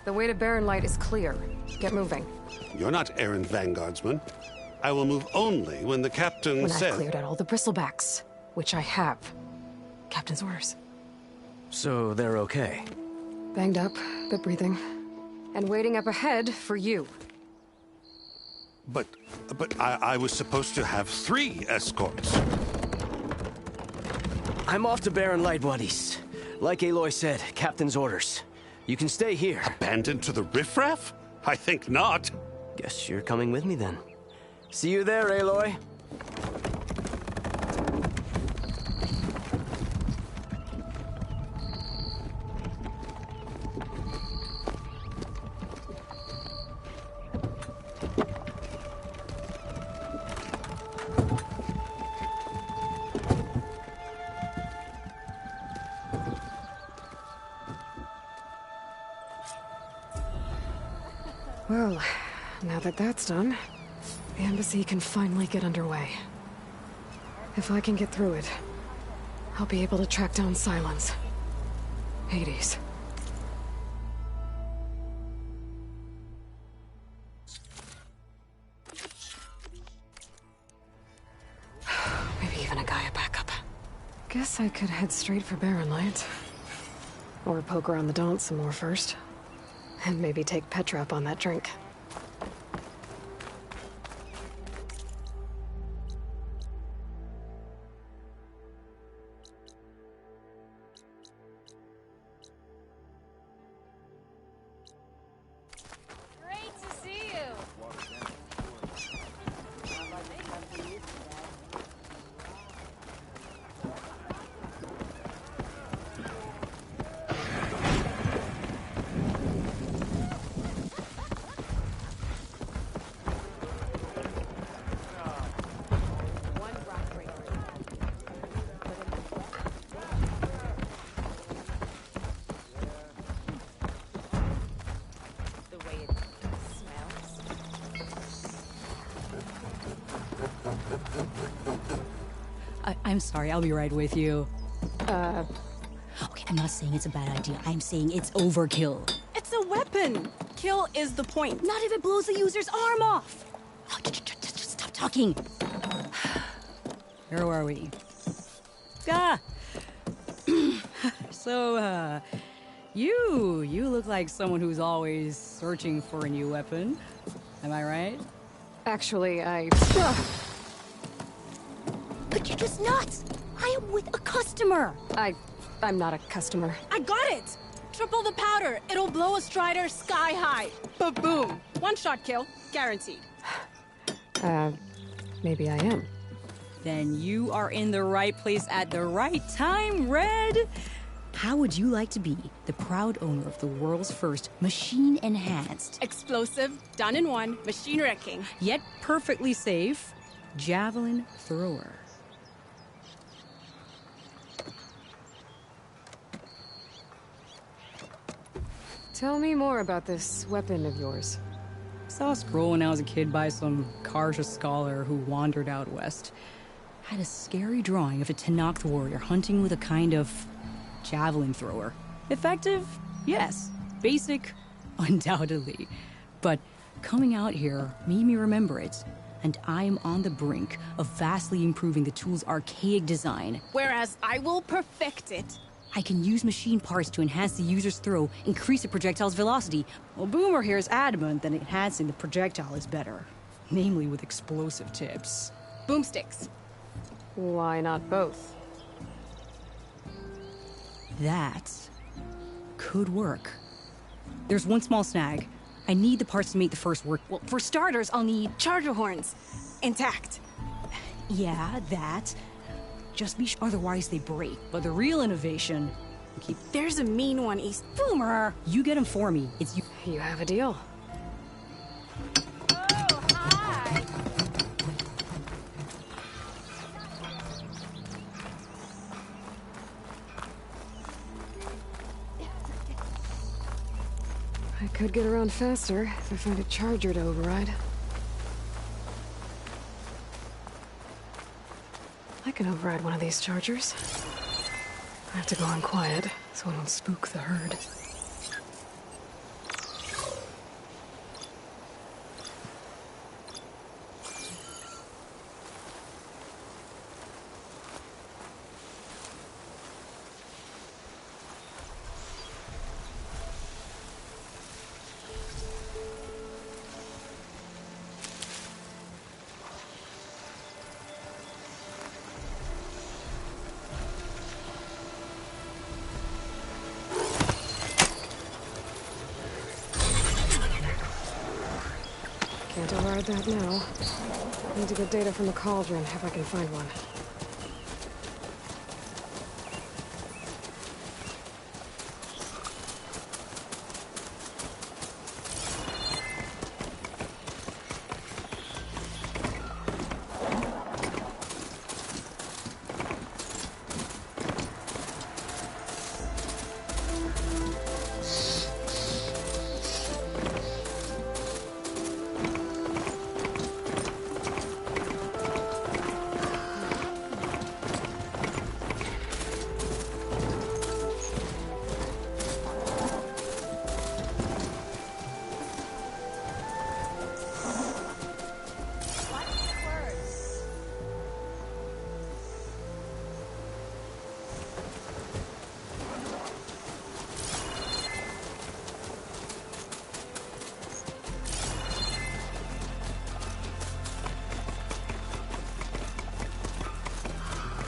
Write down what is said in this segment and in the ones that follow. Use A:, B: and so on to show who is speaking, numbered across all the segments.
A: The way to Barren Light is clear. Get moving.
B: You're not errand vanguardsman. I will move only when the captain says...
A: When I've cleared out all the bristlebacks, which I have. Captain's orders.
C: So they're okay?
A: Banged up, but breathing. And waiting up ahead for you.
B: But I was supposed to have 3 escorts.
C: I'm off to Barren Light, buddies. Like Aloy said, Captain's orders. You can stay here.
B: Abandoned to the riffraff? I think not.
C: Guess you're coming with me then. See you there, Aloy.
A: Well, now that that's done, the embassy can finally get underway. If I can get through it, I'll be able to track down Silence. Hades. Maybe even a Gaia backup. Guess I could head straight for Barren Light. Or poke around the Daunt some more first. And maybe take Petra up on that drink.
D: Great to see you.
E: I'm sorry, I'll be right with you. Okay, I'm not saying it's a bad idea. I'm saying it's overkill.
F: It's a weapon. Kill is the point.
E: Not if it blows the user's arm off. Oh, just stop talking. Where are we? Ah! So, you look like someone who's always searching for a new weapon. Am I right?
A: Actually,
E: But you're just nuts! I am with a customer!
A: I'm not a customer.
F: I got it! Triple the powder. It'll blow a Strider sky high. Ba-boom. One shot kill. Guaranteed.
A: Maybe I am.
E: Then you are in the right place at the right time, Red! How would you like to be the proud owner of the world's first machine-enhanced,
F: Explosive, done in one, machine wrecking.
E: yet perfectly safe, javelin thrower?
A: Tell me more about this weapon of yours.
E: Saw a scroll when I was a kid by some Karja scholar who wandered out west. Had a scary drawing of a Tenakth warrior hunting with a kind of javelin thrower. Effective? Yes. Basic? Undoubtedly. But coming out here made me remember it, and I am on the brink of vastly improving the tool's archaic design.
F: Whereas I will perfect it.
E: I can use machine parts to enhance the user's throw, increase the projectile's velocity. Well, Boomer here is adamant that enhancing the projectile is better. Namely with explosive tips.
F: Boomsticks.
A: Why not both?
E: That could work. There's one small snag. I need the parts to make the first work. Well, for starters, I'll need...
F: Charger horns. Intact.
E: Yeah, that. Just be sure, otherwise they break. But the real innovation...
F: There's a mean one, East.
E: Boomer! You get him for me. It's you...
A: You have a deal.
D: Oh, hi.
A: I could get around faster if I find a charger to override. I can override one of these chargers. I have to go on quiet so I don't spook the herd. override that now. Need to get data from the cauldron if I can find one.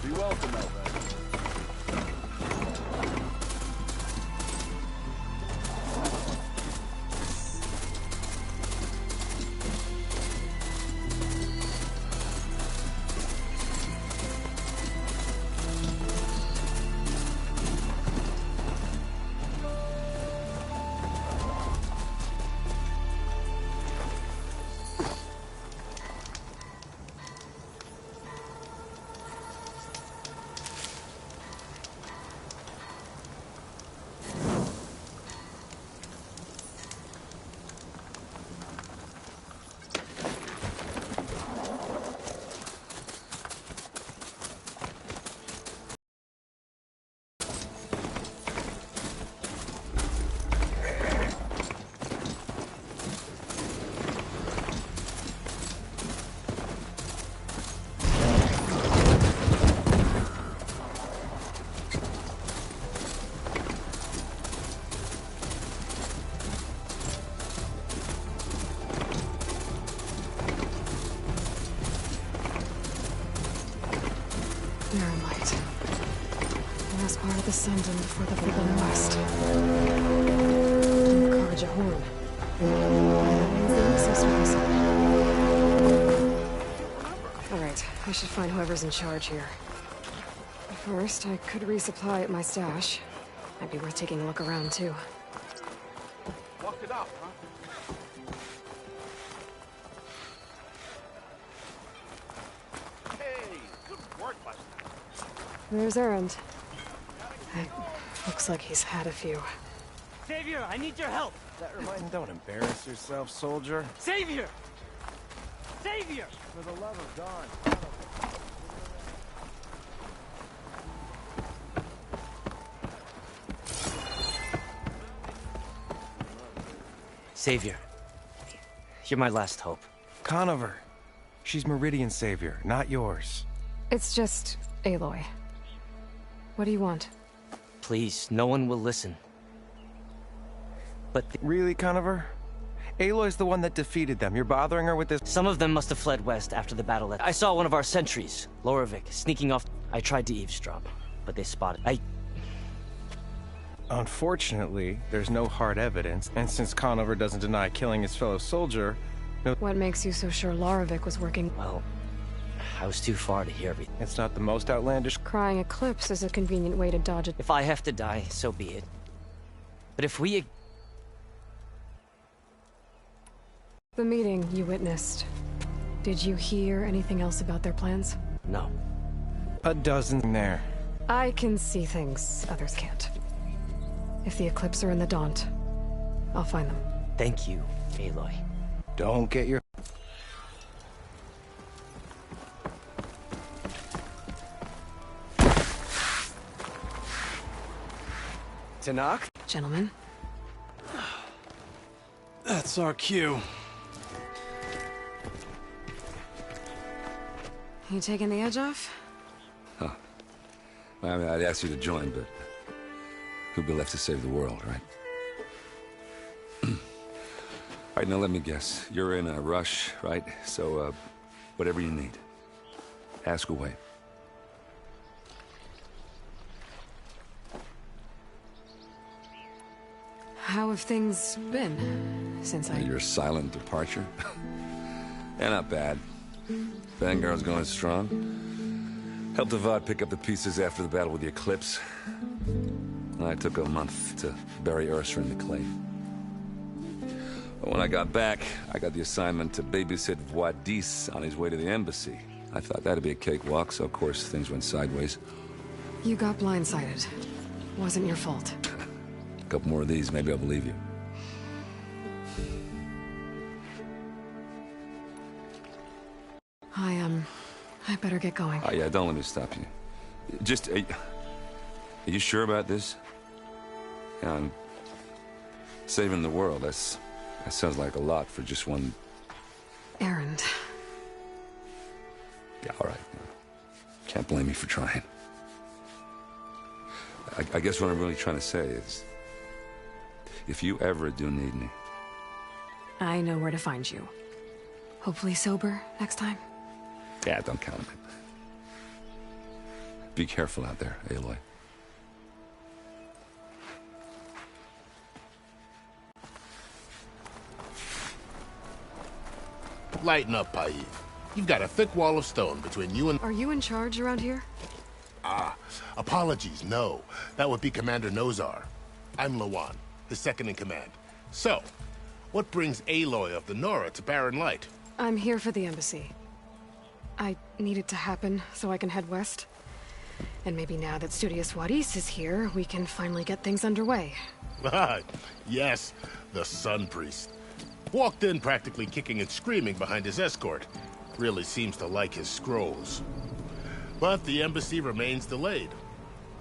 G: Be welcome, Elvin.
A: Light. Last part of the Sundom before the Forbidden West. Karja Horn. That means the access was. Alright, I should find whoever's in charge here. First, I could resupply at my stash. Might be worth taking a look around, too.
G: Walked it up, huh? Hey, good work last night.
A: There's Errand. Looks like he's had a few.
H: Savior, I need your help!
C: Don't embarrass yourself, soldier.
H: Savior! Savior!
C: For the love of God.
H: Savior, you're my last hope.
I: Conover. She's Meridian's savior, not yours.
A: It's just Aloy. What do you want?
H: Please, no one will listen. But
I: Really, Conover? Aloy's the one that defeated them. You're bothering her with this?
H: some of them must have fled west after the battle. I saw one of our sentries, Loravik, sneaking off. I tried to eavesdrop, but they spotted.
I: Unfortunately, there's no hard evidence, and since Conover doesn't deny killing his fellow soldier,
A: What makes you so sure Loravik was working?
H: Well, I was too far to hear everything.
I: it's not the most outlandish.
A: Crying Eclipse is a convenient way to dodge it.
H: If I have to die, so be it. But if we...
A: The meeting you witnessed. Did you hear anything else about their plans?
H: No.
I: A dozen there.
A: I can see things others can't. If the Eclipse are in the Daunt, I'll find them.
H: Thank you, Aloy.
I: Don't get your...
C: Tanakh?
A: Gentlemen,
C: That's our cue.
A: you taking the edge off?
J: I mean, I'd ask you to join, but who'd be left to save the world, right? All right, now let me guess. You're in a rush, right? So, whatever you need, ask away.
A: How have things been since I...
J: Your silent departure? Yeah, not bad. Vanguard's going strong. Helped Avad pick up the pieces after the battle with the Eclipse. I took a month to bury Ursa in the clay. But when I got back, I got the assignment to babysit Wadis on his way to the embassy. I thought that'd be a cakewalk, so of course things went sideways.
A: You got blindsided. Wasn't your fault.
J: A couple more of these, maybe I'll believe you.
A: I better get going.
J: Oh, yeah, don't let me stop you. Just, are you sure about this? Yeah, I'm saving the world. That sounds like a lot for just one...
A: Errand.
J: Yeah, all right. Can't blame me for trying. I guess what I'm really trying to say is, if you ever do need me...
A: I know where to find you. Hopefully sober next time.
J: Yeah, don't count on it. Be careful out there, Aloy.
K: Lighten up, Paid. You've got a thick wall of stone between you and...
A: Are you in charge around here?
K: Ah, apologies, no. That would be Commander Nozar. I'm Lawan, his second-in-command. So, what brings Aloy of the Nora to Barren Light?
A: I'm here for the embassy. I need it to happen so I can head west. And maybe now that Studious Wadis is here, we can finally get things underway.
K: Yes, the Sun Priest. Walked in practically kicking and screaming behind his escort. Really seems to like his scrolls. But the embassy remains delayed.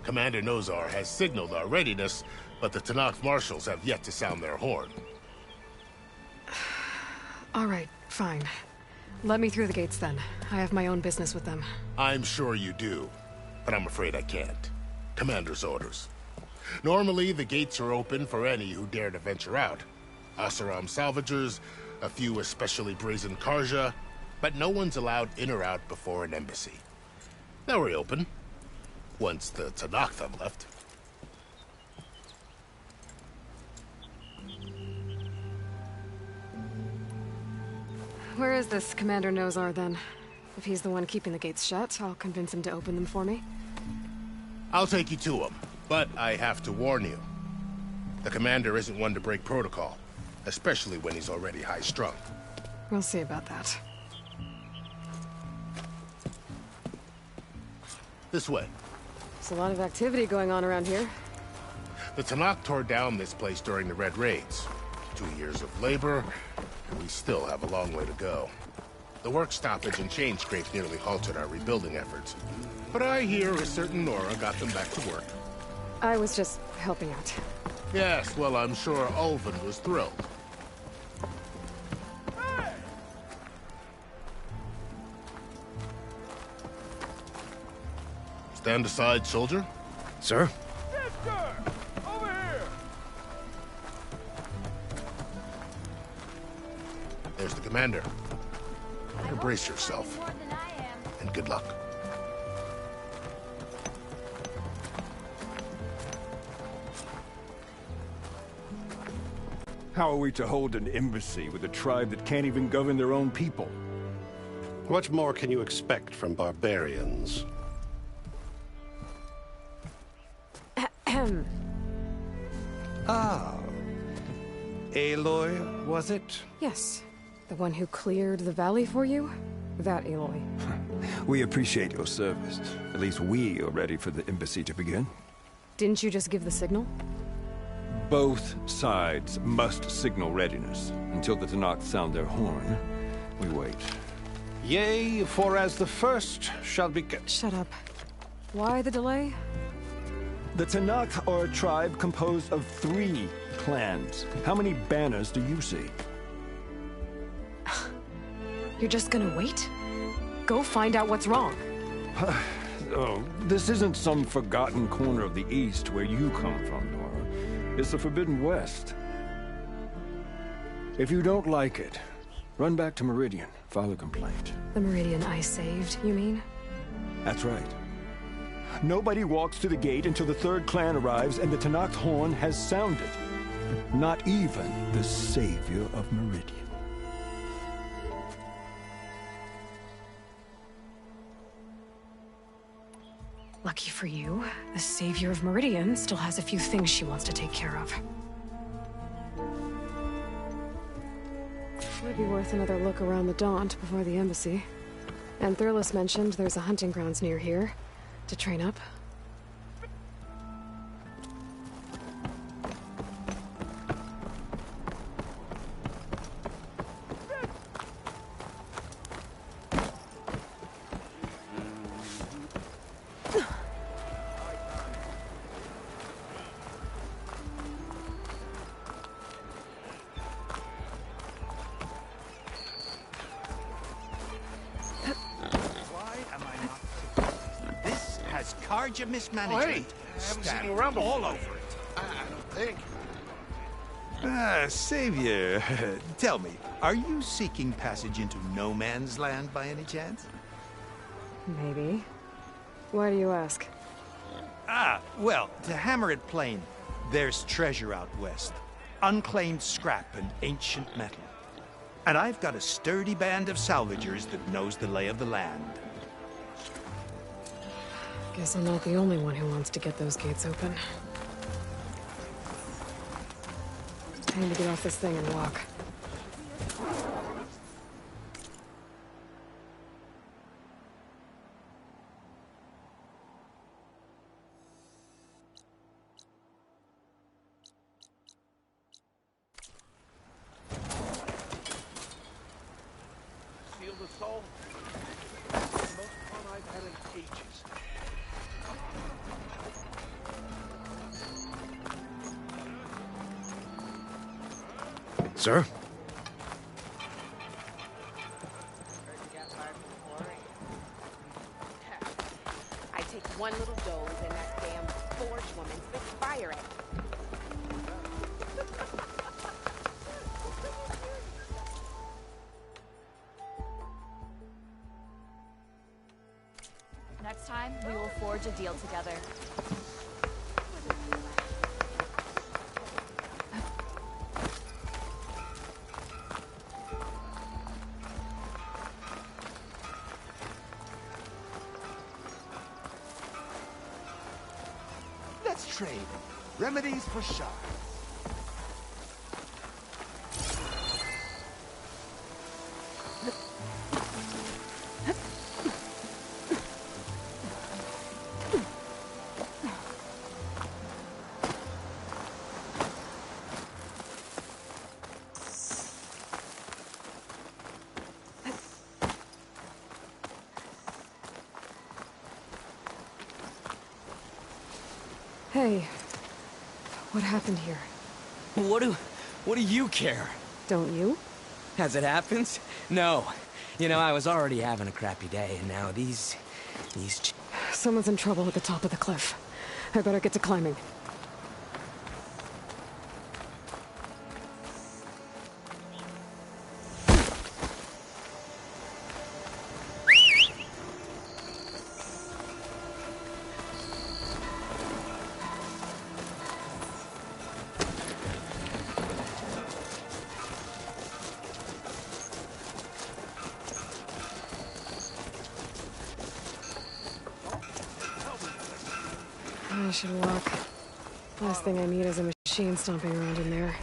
K: Commander Nozar has signaled our readiness, but the Tanakh marshals have yet to sound their horn.
A: All right, fine. Let me through the gates then. I have my own business with them.
K: I'm sure you do, but I'm afraid I can't. Commander's orders. Normally, the gates are open for any who dare to venture out. Asaram salvagers, a few especially brazen Karja, but no one's allowed in or out before an embassy. They'll reopen, once the Tanakh have left.
A: Where is this Commander Nozar, then? If he's the one keeping the gates shut, I'll convince him to open them for me.
K: I'll take you to him, but I have to warn you. The commander isn't one to break protocol, especially when he's already high-strung.
A: We'll see about that.
K: This way.
A: There's a lot of activity going on around here.
K: The Tanakh tore down this place during the Red Raids. 2 years of labor, and we still have a long way to go. The work stoppage and chain scrape nearly halted our rebuilding efforts. But I hear a certain Nora got them back to work.
A: I was just helping out.
K: Yes, well, I'm sure Ulvin was thrilled. Stand aside, soldier.
I: Sir?
G: Over here!
K: There's the commander. Brace yourself.
D: More than I am.
K: And good luck.
L: How are we to hold an embassy with a tribe that can't even govern their own people?
M: What more can you expect from barbarians?
A: Ahem.
B: Ah. Aloy, was it?
A: Yes. The one who cleared the valley for you? That Aloy.
L: We appreciate your service. At least we are ready for the embassy to begin.
A: Didn't you just give the signal?
L: Both sides must signal readiness. Until the Tanakh sound their horn, we wait.
M: Yea, for as the first shall be...
A: Shut up. Why the delay?
L: The Tanakh are a tribe composed of 3 clans. How many banners do you see?
A: You're just gonna wait? Go find out what's wrong.
L: Oh, this isn't some forgotten corner of the East where you come from, Nora. It's the Forbidden West. If you don't like it, run back to Meridian, file a complaint.
A: The Meridian I saved, you mean?
L: That's right. Nobody walks to the gate until the 3rd clan arrives and the Tanakh horn has sounded. Not even the savior of Meridian.
A: Lucky for you, the savior of Meridian still has a few things she wants to take care of. Might be worth another look around the Daunt before the embassy. And Thurles mentioned there's a hunting grounds near here to train up.
N: Of mismanagement.
K: Oh, hey, I haven't seen you around
N: all over it.
K: I don't think.
N: Savior, tell me, are you seeking passage into no man's land by any chance?
A: Maybe. Why do you ask?
N: Well, to hammer it plain, there's treasure out west. Unclaimed scrap and ancient metal. And I've got a sturdy band of salvagers that knows the lay of the land.
A: Guess I'm not the only one who wants to get those gates open. Time to get off this thing and walk.
G: Seal the soul. The most fun I've had in ages.
B: Sir?
O: I take one little dose and that damn Forge woman spits fire at me.
D: Next time, we will forge a deal together.
N: Let's trade. Remedies for sharks.
A: Hey, what happened here?
C: What do you care?
A: Don't you?
C: As it happens? No. You know, I was already having a crappy day, and now these
A: Someone's in trouble at the top of the cliff. I better get to climbing. I should walk. Last thing I need is a machine stomping around in there.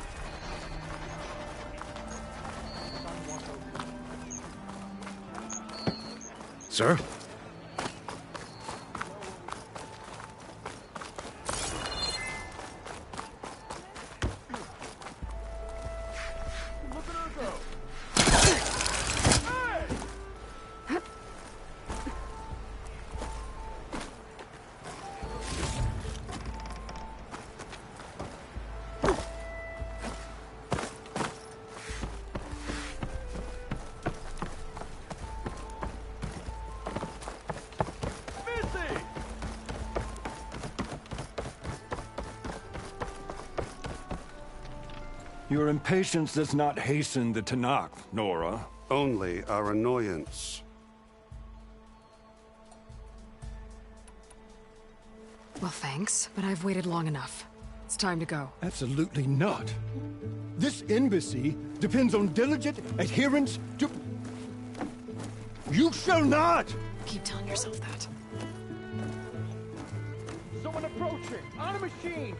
B: Sir?
L: Your impatience does not hasten the Tanakh, Nora.
M: Only our annoyance.
A: Well, thanks, but I've waited long enough. It's time to go.
L: Absolutely not. This embassy depends on diligent adherence to... You shall not!
A: Keep telling yourself that.
G: approaching! On a machine!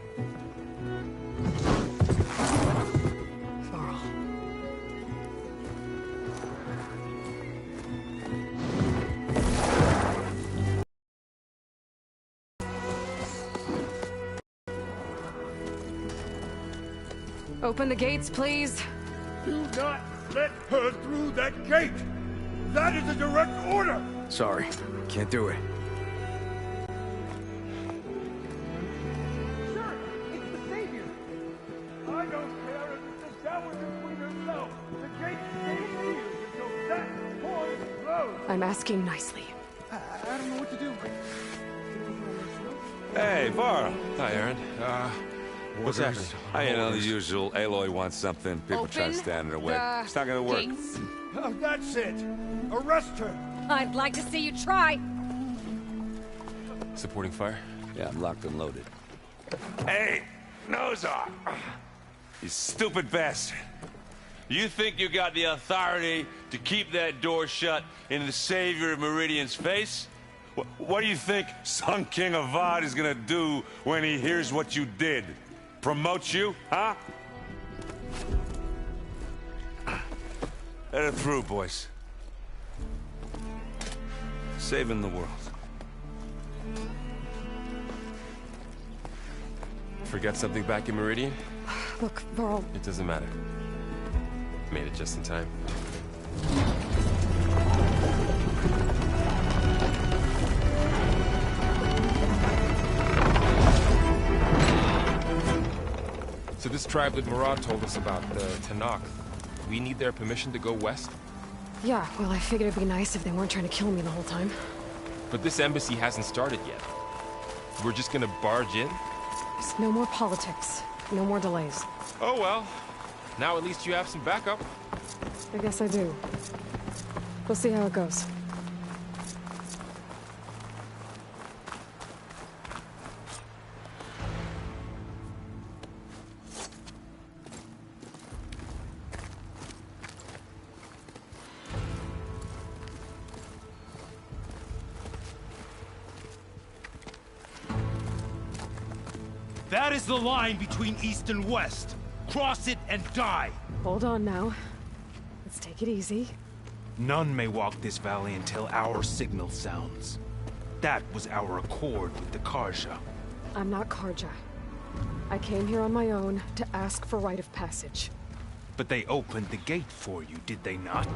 A: Varl. Open the gates, please.
G: Do not let her through that gate! That is a direct order!
C: Sorry, can't do it.
G: Sir, it's the Savior! I don't care if it's the Dowager Queen herself! The gate stays sealed until that point closed!
A: I'm asking nicely.
G: I don't know what to do.
J: Hey, Varl.
I: Hi, Aaron. What's happening?
J: You know, the usual. Aloy wants something. People try to stand in her way. It's not gonna work.
F: Gates.
G: Oh, that's it! Arrest her!
F: I'd like to see you try.
I: Supporting fire?
J: Yeah, I'm locked and loaded. Hey, Nozar! You stupid bastard. You think you got the authority to keep that door shut in the Savior of Meridian's face? What do you think Sun King Avad is gonna do when he hears what you did? Promote you, huh? Let it through, boys. Saving the world.
I: Forget something back in Meridian?
A: Look, Varl.
I: It doesn't matter. Made it just in time. So this tribe that Murad told us about, the Tanakh, we need their permission to go west?
A: Yeah, well, I figured it'd be nice if they weren't trying to kill me the whole time.
I: But this embassy hasn't started yet. We're just gonna barge in?
A: Just no more politics. No more delays.
I: Oh well. Now at least you have some backup.
A: I guess I do. We'll see how it goes.
N: That is the line between East and West. Cross it and die.
A: Hold on now. Let's take it easy.
N: None may walk this valley until our signal sounds. That was our accord with the Karja.
A: I'm not Karja. I came here on my own to ask for rite of passage.
N: But they opened the gate for you, did they not?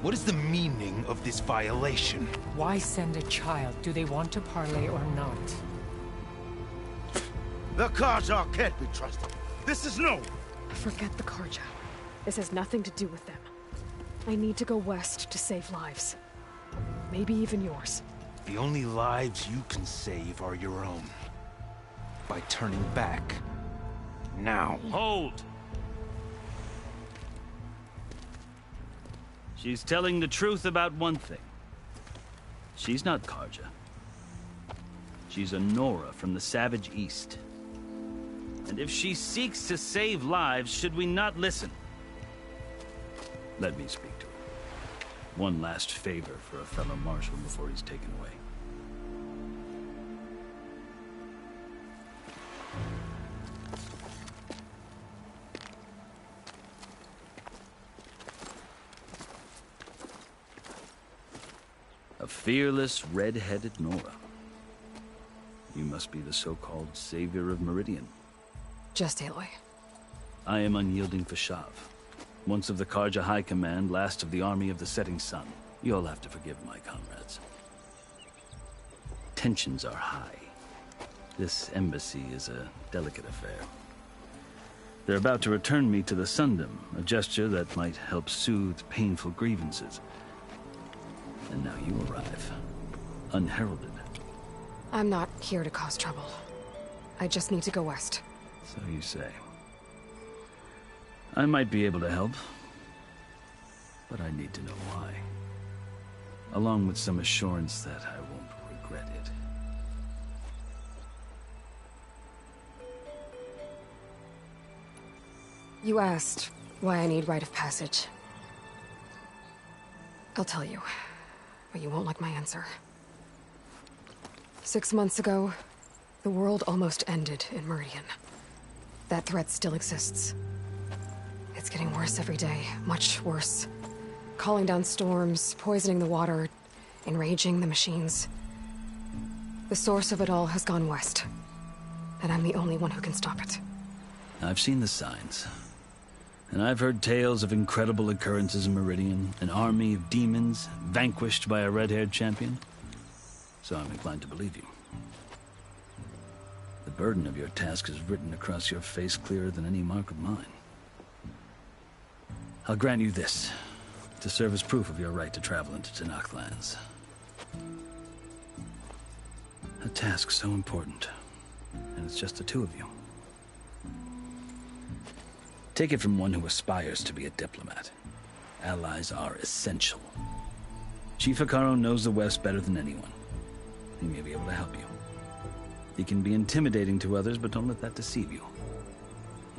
N: What is the meaning of this violation?
P: Why send a child? Do they want to parley or not?
G: The Karja can't be trusted. This is no...
A: Forget the Karja. This has nothing to do with them. I need to go west to save lives. Maybe even yours.
N: The only lives you can save are your own. By turning back. Now.
Q: Hold! She's telling the truth about one thing. She's not Karja. She's a Nora from the Savage East. And if she seeks to save lives, should we not listen? Let me speak to her. One last favor for a fellow marshal before he's taken away. A fearless, red-headed Nora. You must be the so-called Savior of Meridian.
A: Just Aloy.
Q: I am unyielding Fashav. Once of the Karja High Command, last of the Army of the Setting Sun. You'll have to forgive my comrades. Tensions are high. This embassy is a delicate affair. They're about to return me to the Sundom, a gesture that might help soothe painful grievances. And now you arrive, unheralded.
A: I'm not here to cause trouble. I just need to go west.
Q: So you say. I might be able to help, but I need to know why. Along with some assurance that I won't regret it.
A: You asked why I need rite of passage. I'll tell you, but you won't like my answer. 6 months ago, The world almost ended in Meridian. That threat still exists. It's getting worse every day, much worse. Calling down storms, poisoning the water, enraging the machines. The source of it all has gone west. And I'm the only one who can stop it.
Q: I've seen the signs. And I've heard tales of incredible occurrences in Meridian, an army of demons vanquished by a red-haired champion. So I'm inclined to believe you. The burden of your task is written across your face clearer than any mark of mine. I'll grant you this, to serve as proof of your right to travel into Tenakth lands. A task so important, and it's just the two of you. Take it from one who aspires to be a diplomat. Allies are essential. Chief Hekarro knows the West better than anyone. He may be able to help you. He can be intimidating to others, but don't let that deceive you.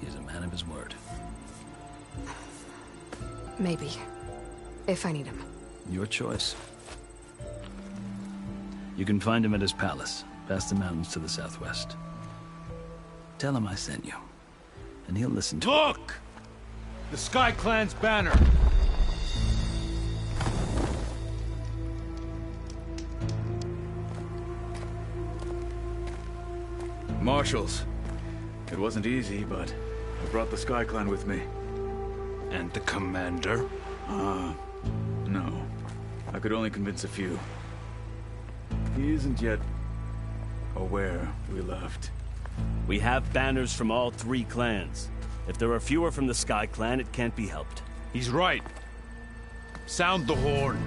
Q: He is a man of his word.
A: Maybe. If I need him.
Q: Your choice. You can find him at his palace, past the mountains to the southwest. Tell him I sent you, and he'll listen to
R: Look! The Sky Clan's banner!
S: Marshals. It wasn't easy, but I brought the Sky Clan with me.
R: And the commander?
S: No. I could only convince a few. He isn't yet aware we left.
C: We have banners from all 3 clans. If there are fewer from the Sky Clan, it can't be helped.
R: He's right. Sound the horn.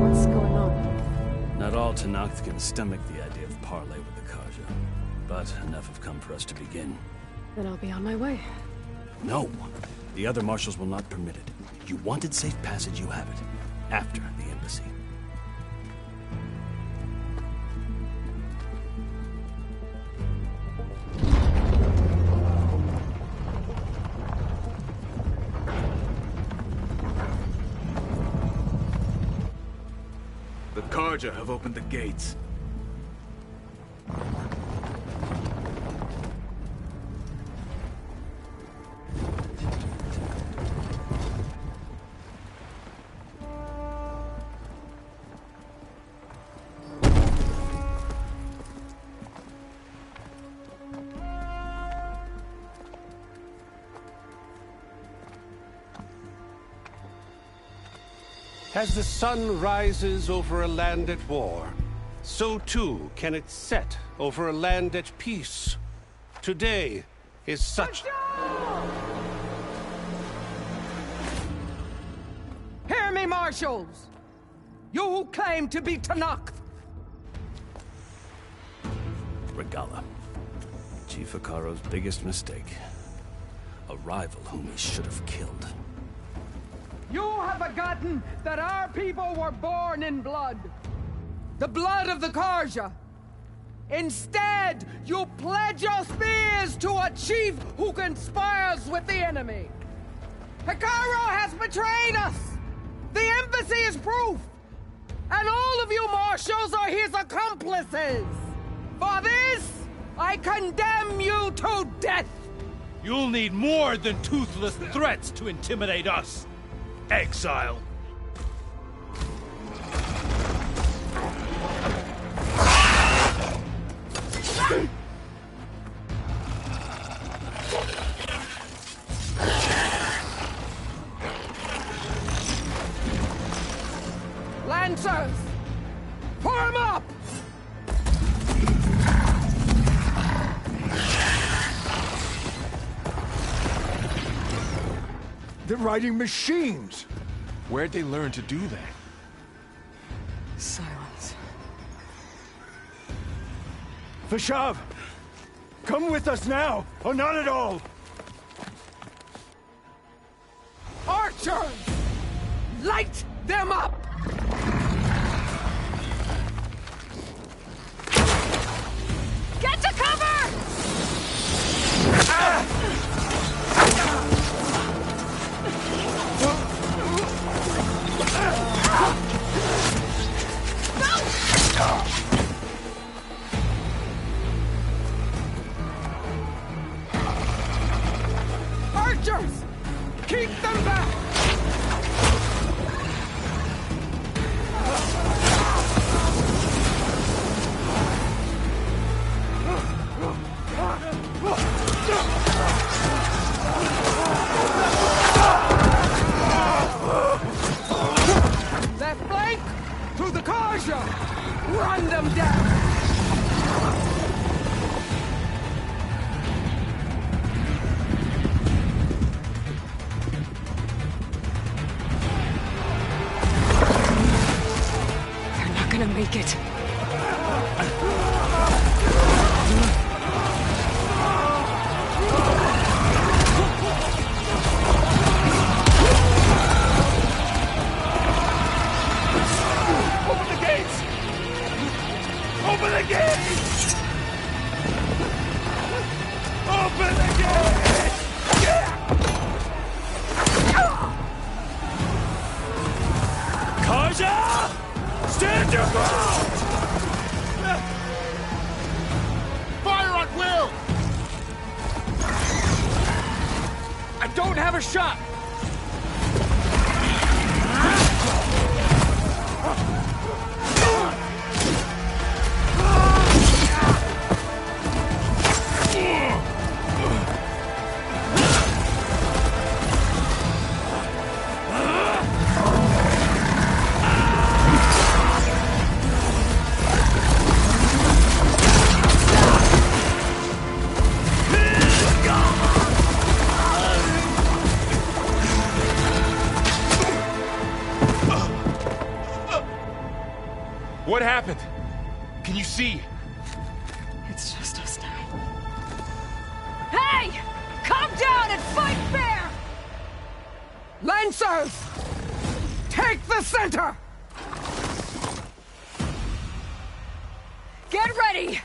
A: What's going on?
Q: Not all Tenakth can stomach the idea of parley with the Karja, but enough have come for us to begin.
A: Then I'll be on my way.
C: No. The other marshals will not permit it. You wanted safe passage, you have it. After the embassy.
S: The Karja have opened the gates.
M: As the sun rises over a land at war, so too can it set over a land at peace. Today is such...
T: Hear me, marshals! You who claim to be Tenakth!
Q: Regala. Chief Hekarro's biggest mistake. A rival whom he should have killed.
T: You have forgotten that our people were born in blood. The blood of the Karja. Instead, you pledge your spears to a chief who conspires with the enemy. Hekarro has betrayed us! The embassy is proof! And all of you marshals are his accomplices! For this, I condemn you to death!
R: You'll need more than toothless threats to intimidate us. Exile.
T: Lancers! Form up!
L: They're riding machines!
R: Where'd they learn to do that?
A: Silence.
L: Vashav! Come with us now, or not at all!
T: Archers! Light them up!
F: Get to cover!
R: Have a shot!
G: What happened? Can you see?
A: It's just us now.
T: Hey! Calm down and fight fair! Lancers! Take the center! Get ready!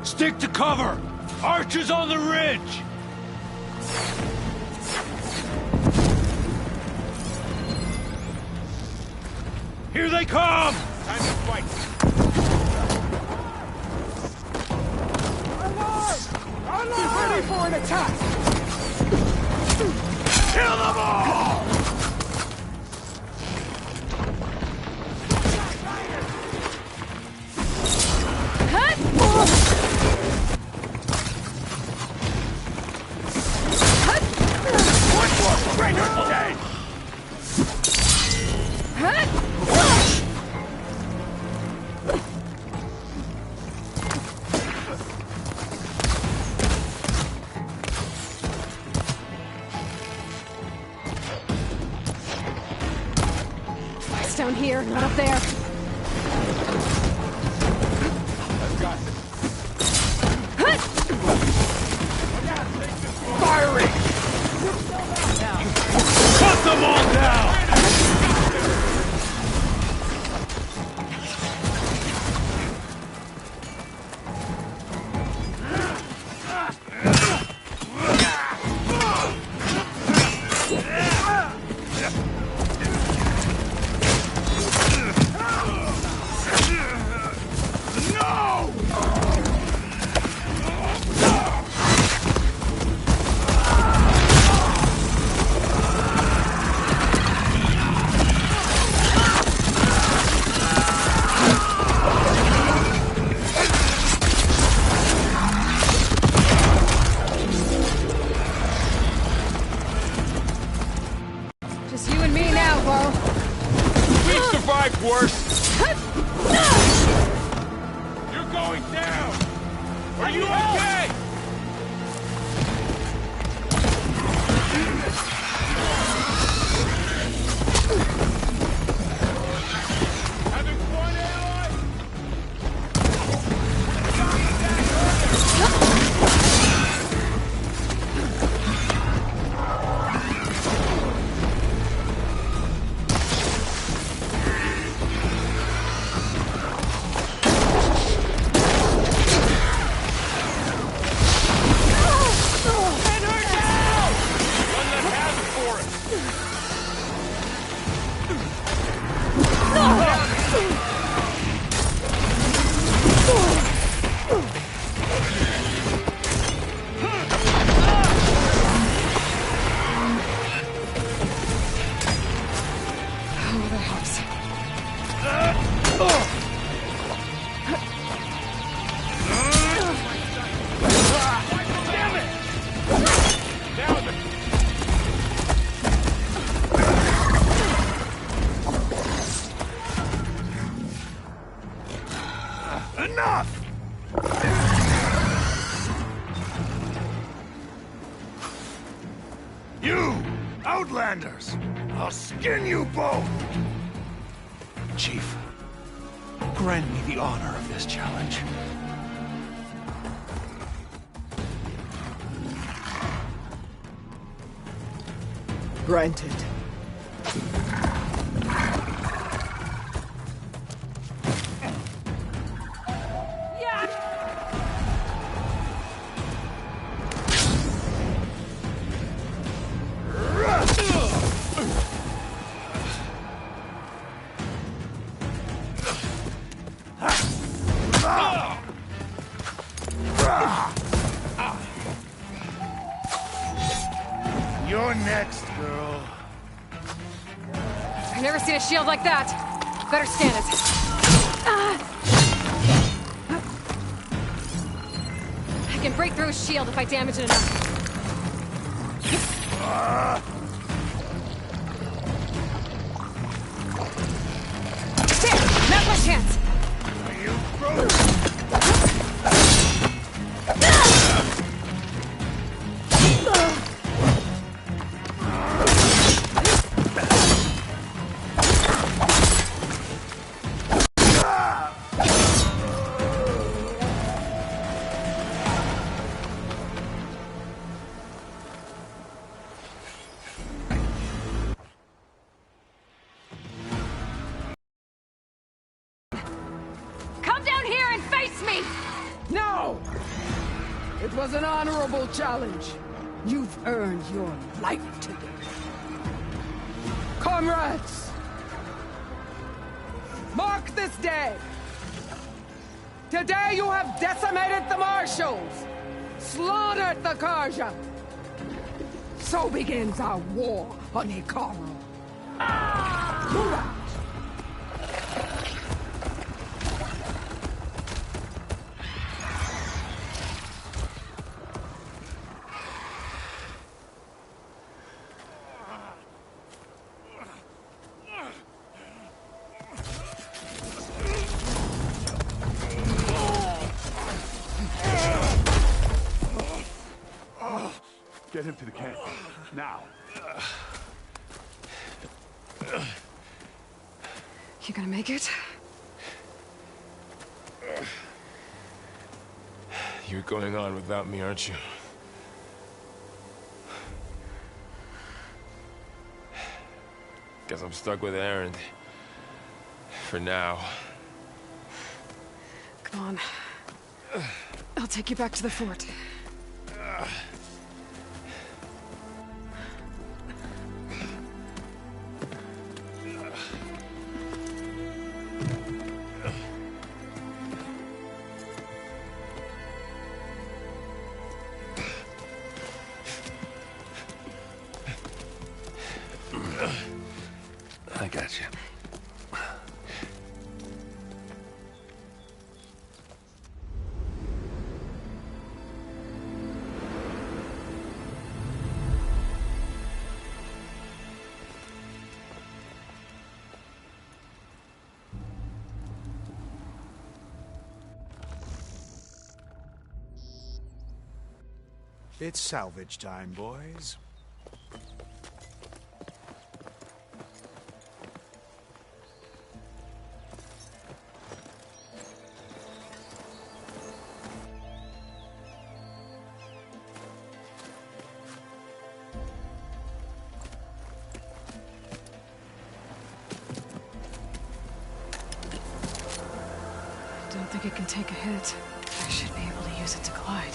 R: Stick to cover! Archers on the ridge! Here they come!
G: Time to fight!
T: Alarm! Be ready for an attack!
R: Kill them all!
A: It's down here, not up there.
G: I've got this.
R: Firing! Cut them all down!
A: Just you and me now, Bo.
G: We've survived worse! You're going down! Are you okay? Having fun, ally?
A: Oh, that helps.
R: Enough! You, Outlanders! I'll skin you both! Chief, grant me the honor of this challenge.
T: Granted.
G: You're next, girl.
A: I've never seen a shield like that. Better scan it. I can break through his shield if I damage it enough. Shit! Now's my chance!
G: You froze!
A: Come down here and face me!
T: No! It was an honorable challenge. You've earned your life today. Comrades! Mark this day! Today you have decimated the Marshals! Slaughtered the Karja! So begins our war on Hikaru. Move out!
R: Get him to the camp. Now.
A: You gonna make it?
U: You're going on without me, aren't you? Guess I'm stuck with Aaron. For now.
A: Come on. I'll take you back to the fort.
J: I got you.
N: It's salvage time, boys.
A: Don't think it can take a hit. I should be able to use it to glide.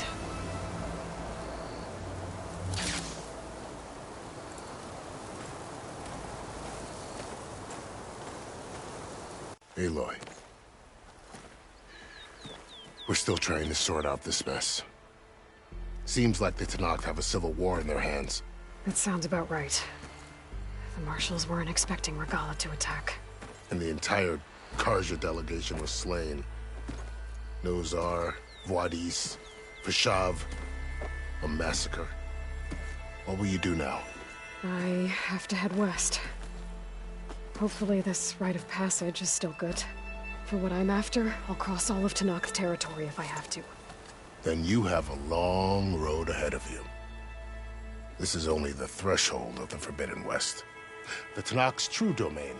K: Aloy. We're still trying to sort out this mess. Seems like the Tenakth have a civil war in their hands.
A: That sounds about right. The Marshals weren't expecting Regala to attack.
K: And the entire Karja delegation was slain. Nozar, Voidis, Vashav. A massacre. What will you do now?
A: I have to head west. Hopefully this rite of passage is still good. For what I'm after, I'll cross all of Tenakth territory if I have to.
K: Then you have a long road ahead of you. This is only the threshold of the Forbidden West. The Tenakth's true domain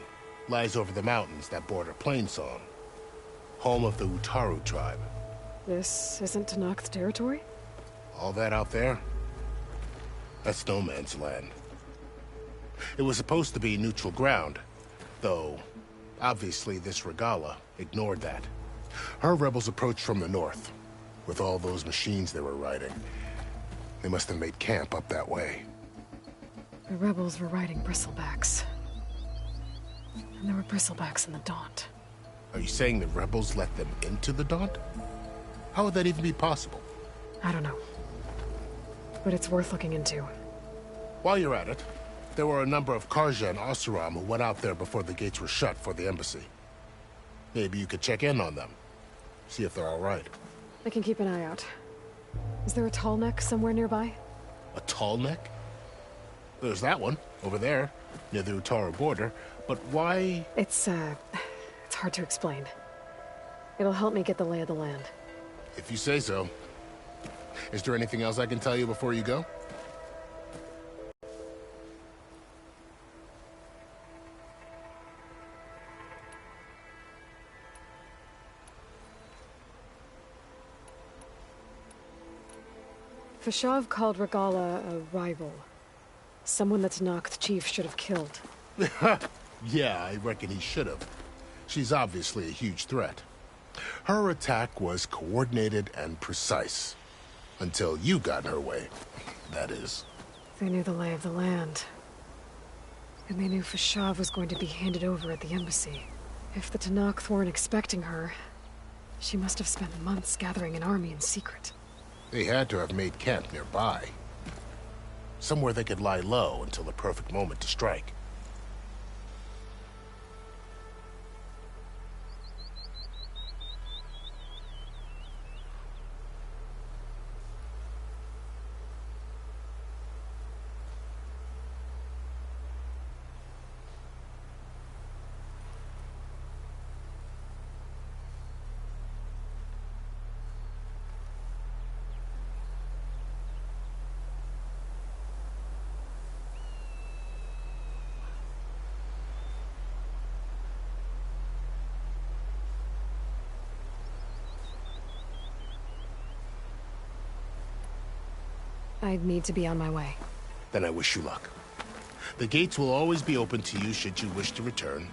K: lies over the mountains that border Plainsong, home of the Utaru tribe.
A: This isn't Tenakth territory?
K: All that out there? That's no man's land. It was supposed to be neutral ground, though obviously this Regala ignored that. Her rebels approached from the north, with all those machines they were riding. They must have made camp up that way.
A: The rebels were riding bristlebacks. And there were bristlebacks in the Daunt.
K: Are you saying the rebels let them into the Daunt? How would that even be possible?
A: I don't know. But it's worth looking into.
K: While you're at it, there were a number of Karja and Oseram who went out there before the gates were shut for the embassy. Maybe you could check in on them. See if they're all right.
A: I can keep an eye out. Is there a tall neck somewhere nearby?
K: A tall neck? There's that one, over there, near the Utara border. But why...
A: It's hard to explain. It'll help me get the lay of the land.
K: If you say so. Is there anything else I can tell you before you go?
A: Fashav called Regala a rival. Someone that Noct Chief should have killed.
K: Yeah, I reckon he should have. She's obviously a huge threat. Her attack was coordinated and precise. Until you got in her way, that is.
A: They knew the lay of the land. And they knew Fashav was going to be handed over at the embassy. If the Tenakth weren't expecting her, she must have spent months gathering an army in secret.
K: They had to have made camp nearby. Somewhere they could lie low until the perfect moment to strike.
A: I'd need to be on my way.
K: Then I wish you luck. The gates will always be open to you should you wish to return.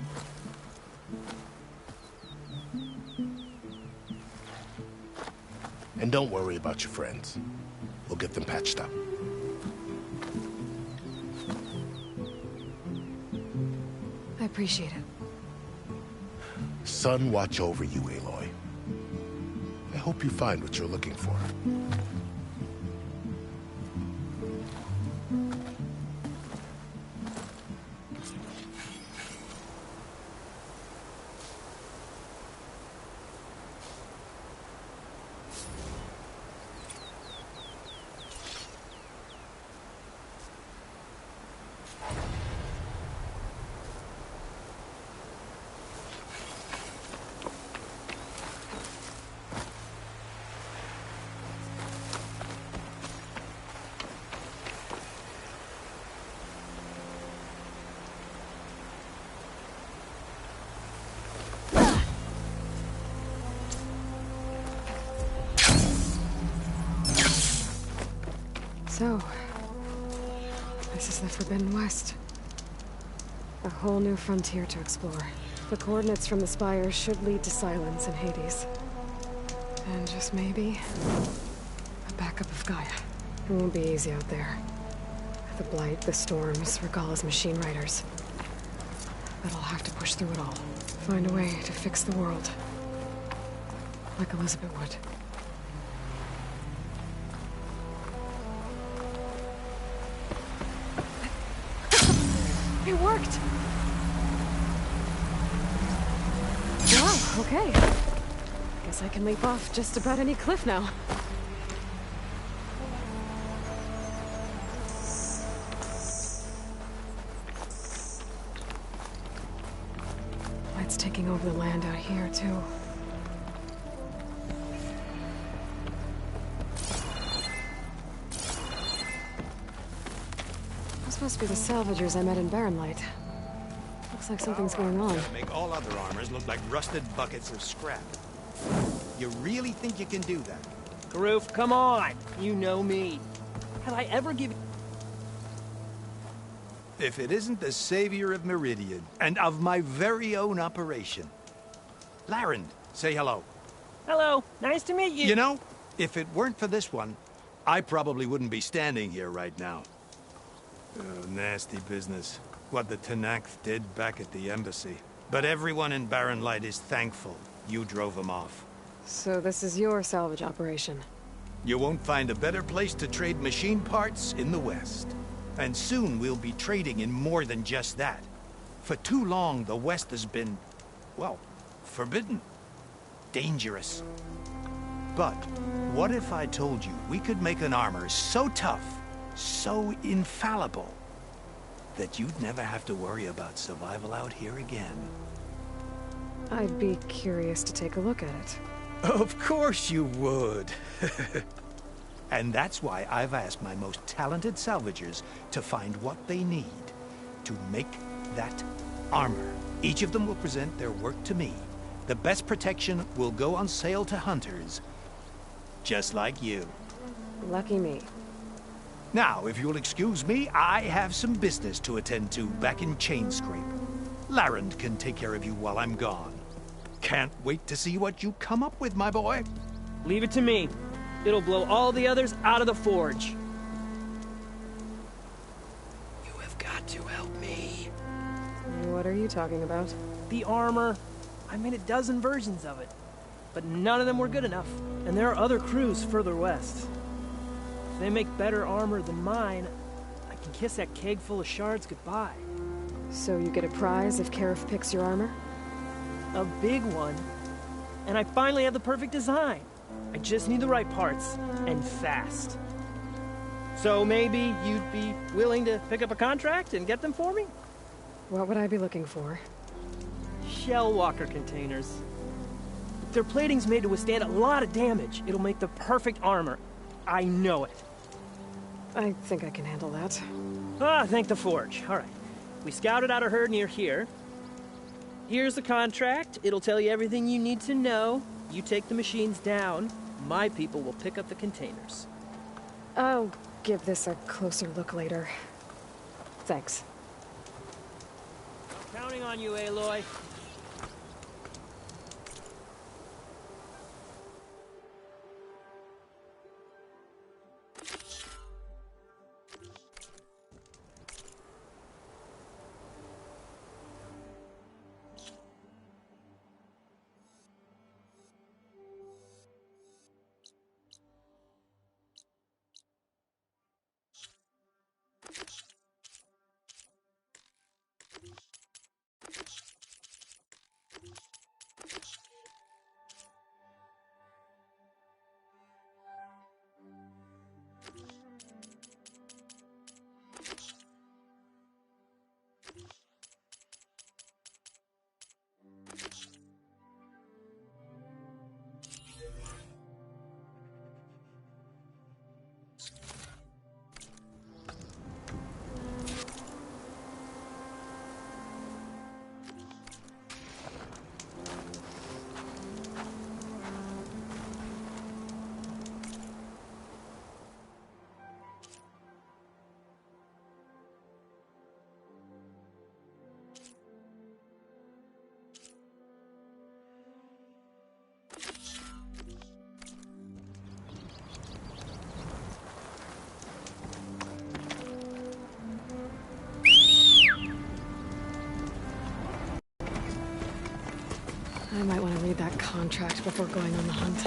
K: And don't worry about your friends. We'll get them patched up.
A: I appreciate it.
K: Sun watch over you, Aloy. I hope you find what you're looking for.
A: So, this is the Forbidden West. A whole new frontier to explore. The coordinates from the spire should lead to Silence and Hades. And just maybe, a backup of Gaia. It won't be easy out there. The Blight, the Storms, Regala's machine riders. But I'll have to push through it all. Find a way to fix the world. Like Elizabeth would. It worked! Wow, okay. Guess I can leap off just about any cliff now. Light's taking over the land out here, too. Those must be the salvagers I met in Barren Light. Looks like something's going on.
N: Make all other armors look like rusted buckets of scrap. You really think you can do that?
T: Karoof, come on! You know me. Have I ever given...
N: If it isn't the savior of Meridian, and of my very own operation. Laren, say hello.
T: Hello, nice to meet you.
N: You know, if it weren't for this one, I probably wouldn't be standing here right now. Oh, nasty business. What the Tenakth did back at the embassy. But everyone in Barren Light is thankful you drove them off.
A: So this is your salvage operation?
N: You won't find a better place to trade machine parts in the West. And soon we'll be trading in more than just that. For too long, the West has been, well, forbidden. Dangerous. But what if I told you we could make an armor so tough, so infallible, that you'd never have to worry about survival out here again?
A: I'd be curious to take a look at it.
N: Of course you would. And that's why I've asked my most talented salvagers to find what they need to make that armor. Each of them will present their work to me. The best protection will go on sale to hunters, just like you.
A: Lucky me.
N: Now, if you'll excuse me, I have some business to attend to back in Chainscrape. Larend can take care of you while I'm gone. Can't wait to see what you come up with, my boy.
E: Leave it to me. It'll blow all the others out of the forge.
N: You have got to help me.
A: What are you talking about?
E: The armor. I made a dozen versions of it, but none of them were good enough. And there are other crews further west. If they make better armor than mine, I can kiss that keg full of shards goodbye.
A: So you get a prize if Karif picks your armor?
E: A big one. And I finally have the perfect design. I just need the right parts, and fast. So maybe you'd be willing to pick up a contract and get them for me?
A: What would I be looking for?
E: Shell walker containers. Their plating's made to withstand a lot of damage. It'll make the perfect armor. I know it.
A: I think I can handle that.
E: Ah, thank the forge. All right. We scouted out a herd near here. Here's the contract. It'll tell you everything you need to know. You take the machines down. My people will pick up the containers.
A: I'll give this a closer look later. Thanks.
E: I'm counting on you, Aloy.
A: I might want to read that contract before going on the hunt.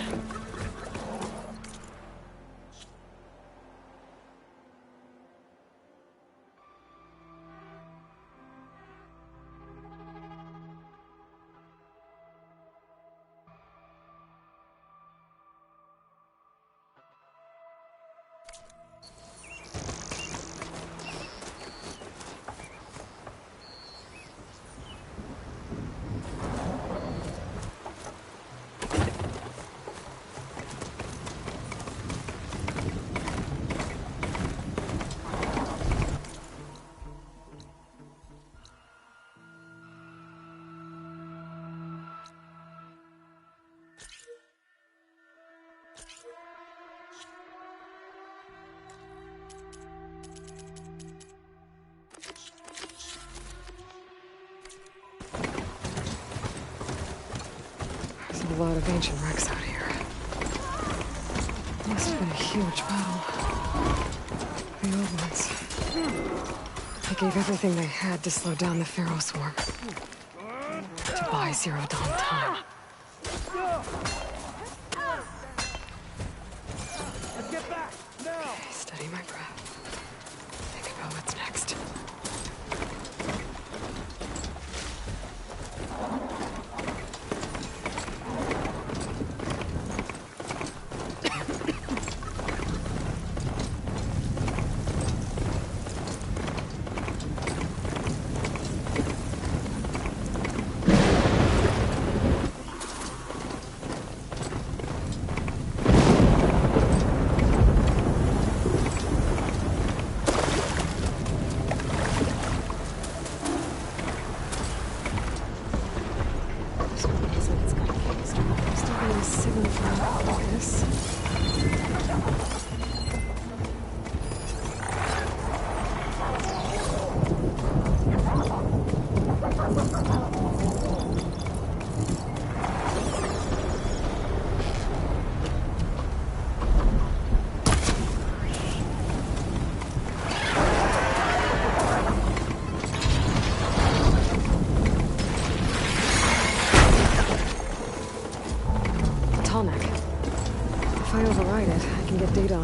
A: There's a lot of ancient wrecks out here. Must have been a huge battle. The old ones. They gave everything they had to slow down the Pharaoh swarm. To buy Zero Dawn time.
E: Let's get back, now!
A: Okay, steady my breath. Think about what's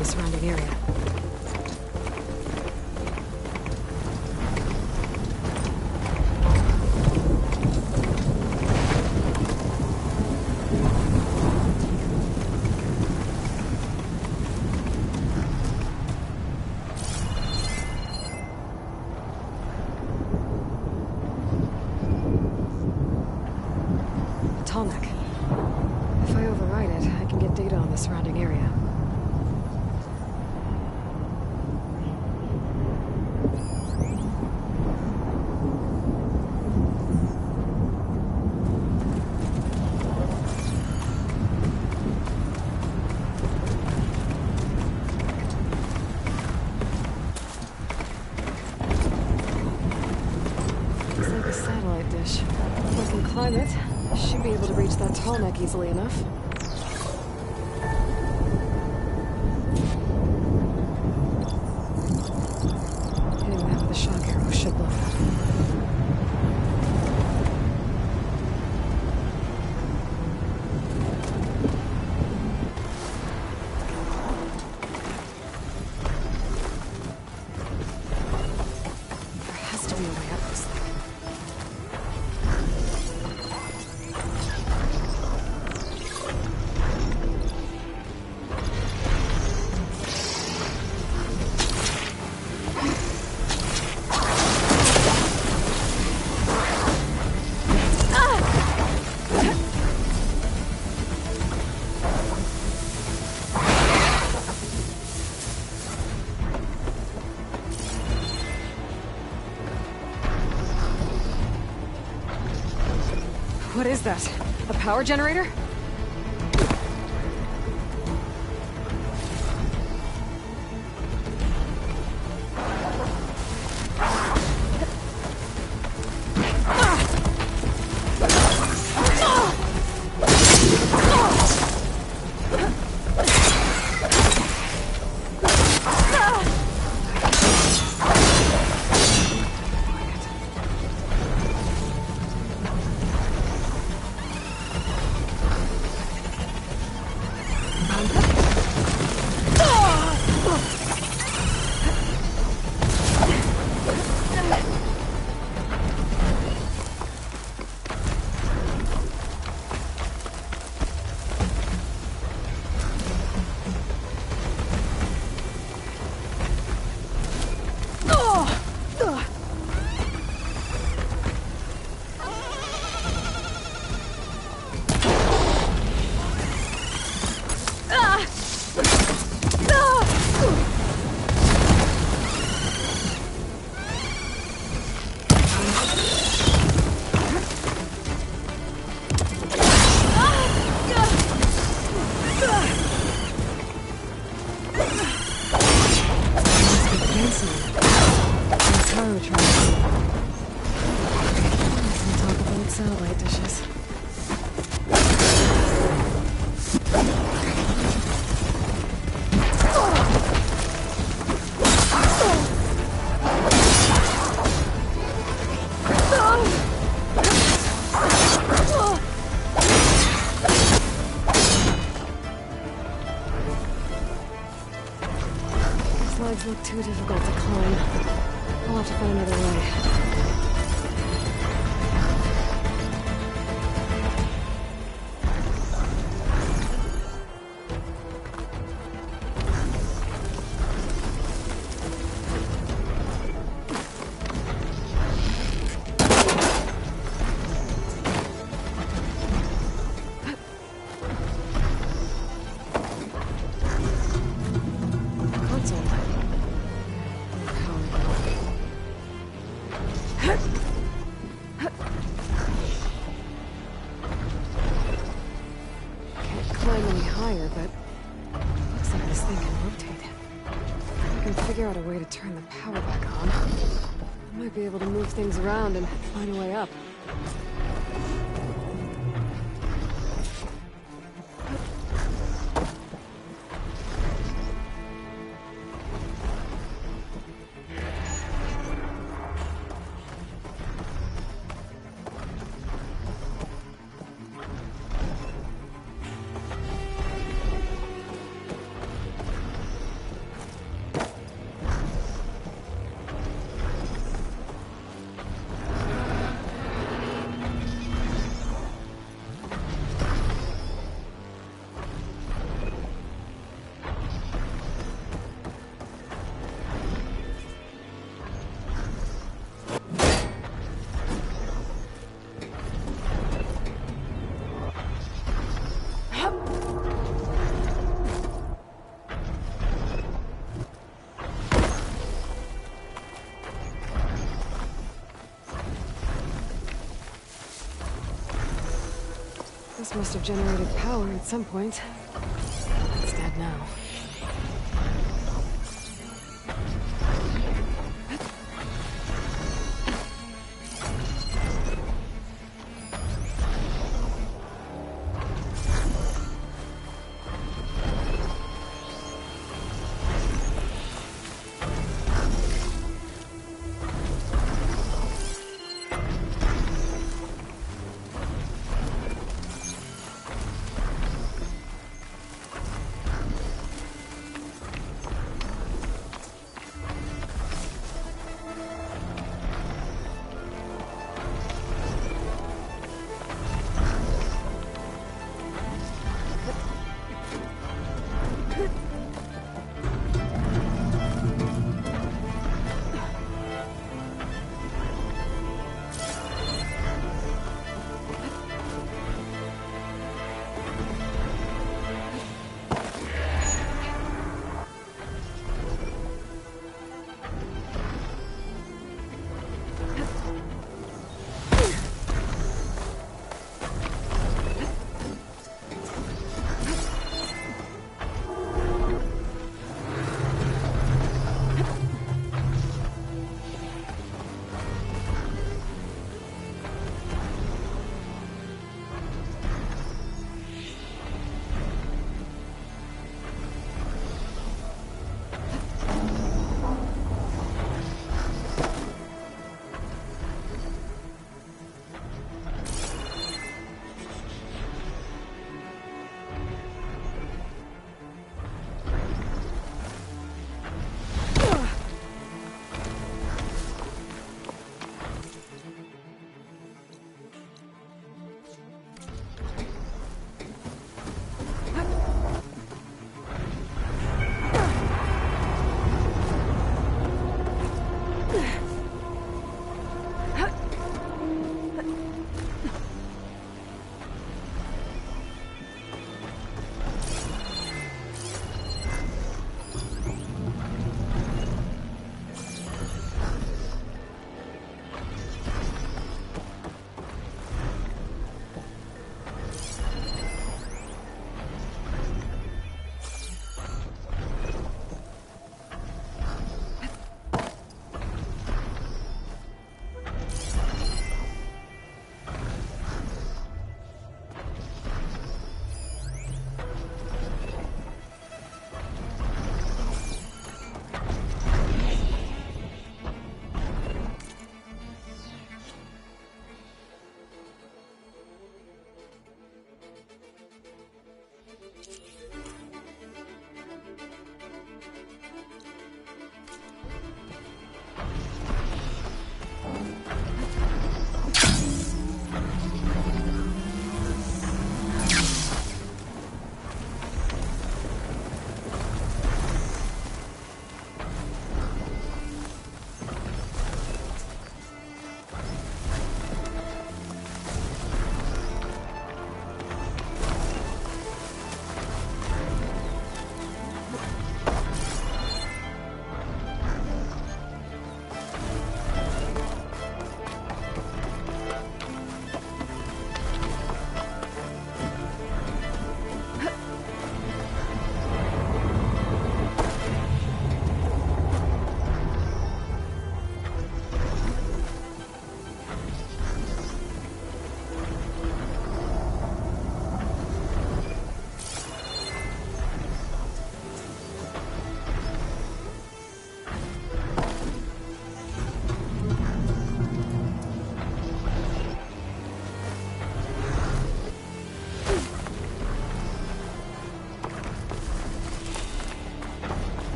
A: the surrounding area. If I override it, I can get data on the surrounding area. Looks like a satellite dish. If I can climb it, I should be able to reach that tall neck easily enough. Hitting that with a shock arrow should blow it up. There has to be a way up this thing. What is that? A power generator? Satellite dishes. These legs look too difficult to climb. I'll have to find another way. Out a way to turn the power back on. I might be able to move things around and find a way up. This must have generated power at some point. It's dead now.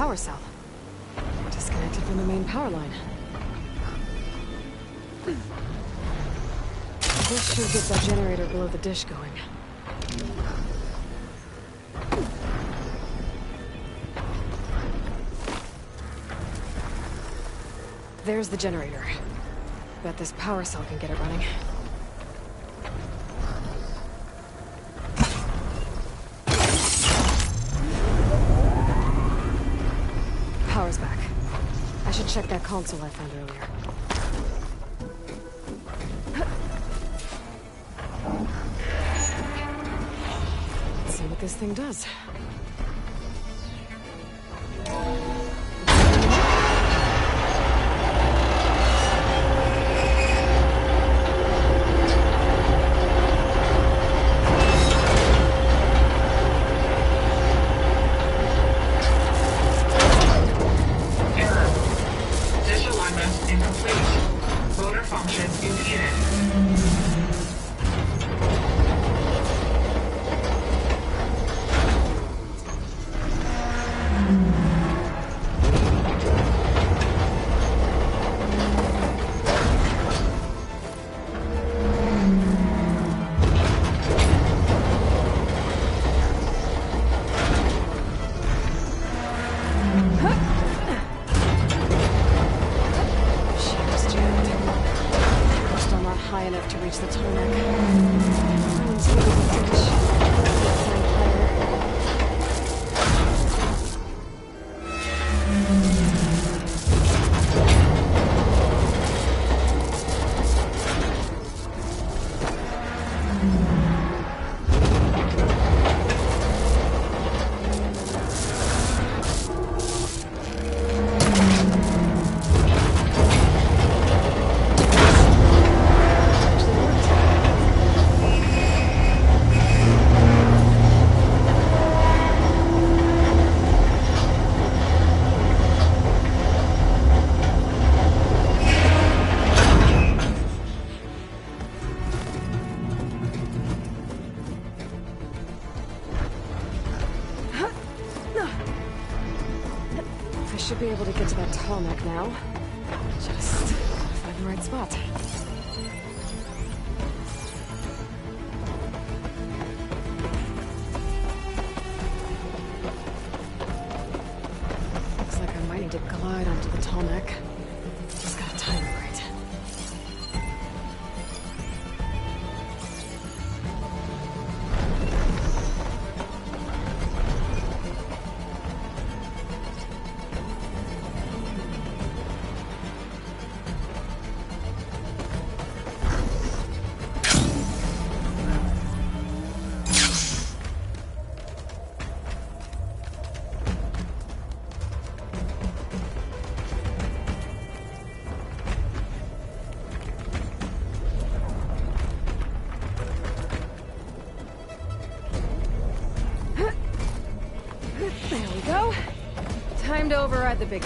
A: power cell. Disconnected from the main power line. This should get that generator below the dish going. There's the generator. Bet this power cell can get it running. Power's back. I should check that console I found earlier. Let's see what this thing does. Should be able to get to that tarmac now. Just gotta find the right spot. Looks like I might need to glide onto the tarmac. Just gotta time it right. There we go. Time to override the big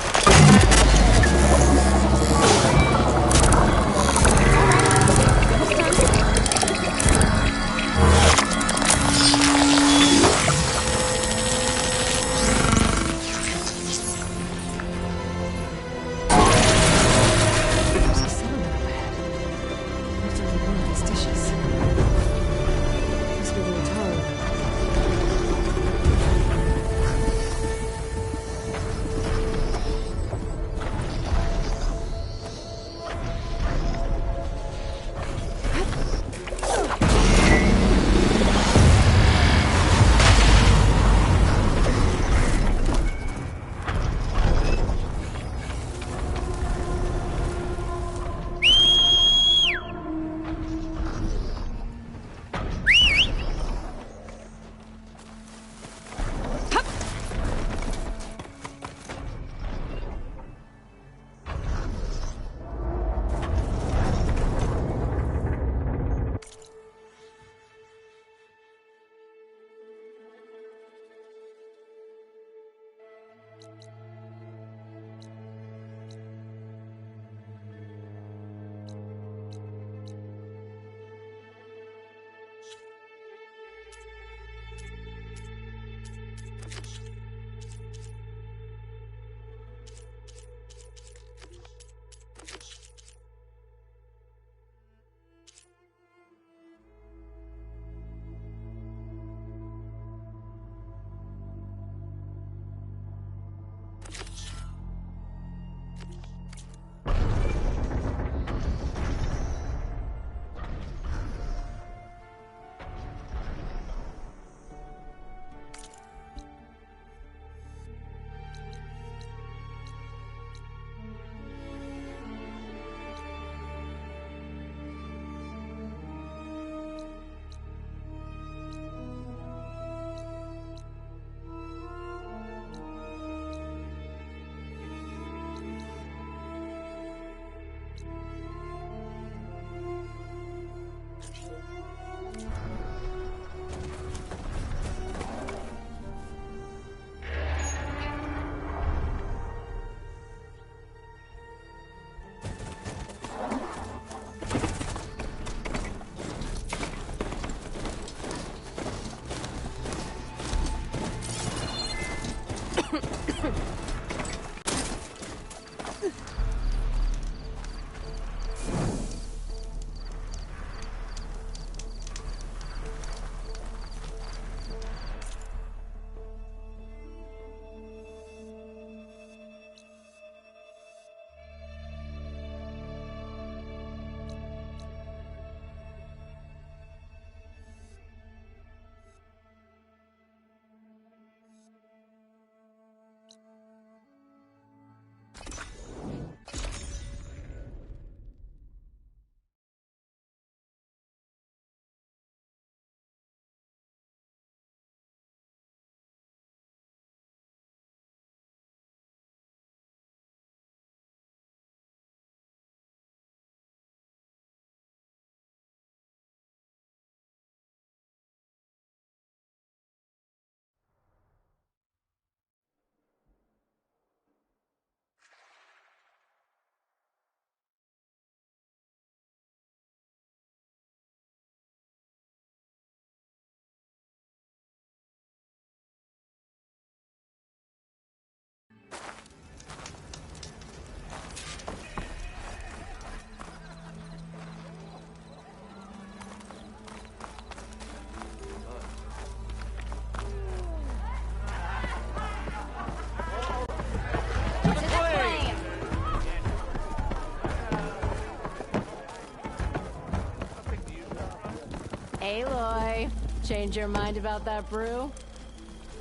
H: Change your mind about that brew?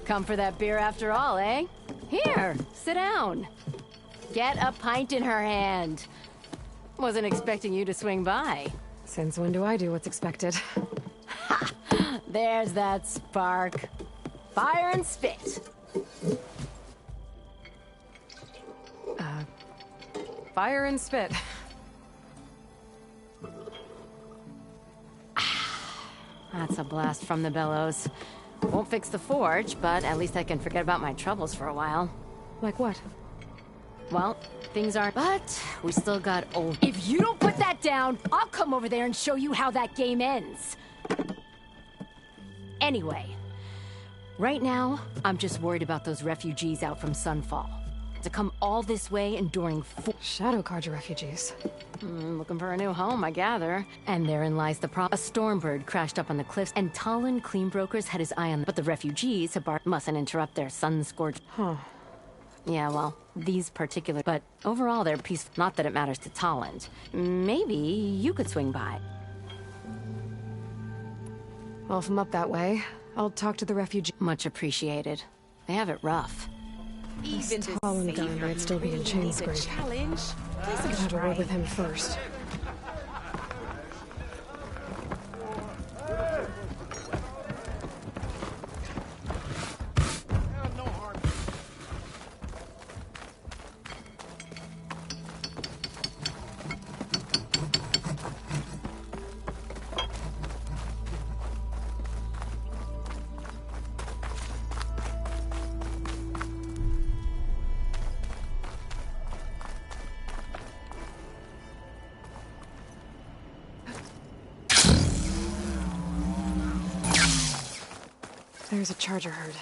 H: Come for that beer after all, eh? Here, sit down. Get a pint in her hand. Wasn't expecting you to swing by.
A: Since when do I do what's expected?
H: Ha! There's that spark. Fire and spit.
A: Fire and spit.
H: That's a blast from the bellows. Won't fix the forge, but at least I can forget about my troubles for a while.
A: Like what?
H: Well, things aren't... But we still got old... If you don't put that down, I'll come over there and show you how that game ends. Anyway, right now, I'm just worried about those refugees out from Sunfall. To come all this way enduring
A: Shadow Carja refugees.
H: Looking for a new home, I gather. And therein lies the problem. A stormbird crashed up on the cliffs, and Talon Cleanbrokers had his eye on them. But the refugees mustn't interrupt their sun-scorched...
A: Huh.
H: Yeah, well, these particular... But overall, they're peaceful. Not that it matters to Talon. Maybe you could swing by.
A: Well, if I'm up that way, I'll talk to the refugee.
H: Much appreciated. They have it rough.
A: This Talon guy might still be in Chainscrape. I'll have to work with him first. There's a charger herd.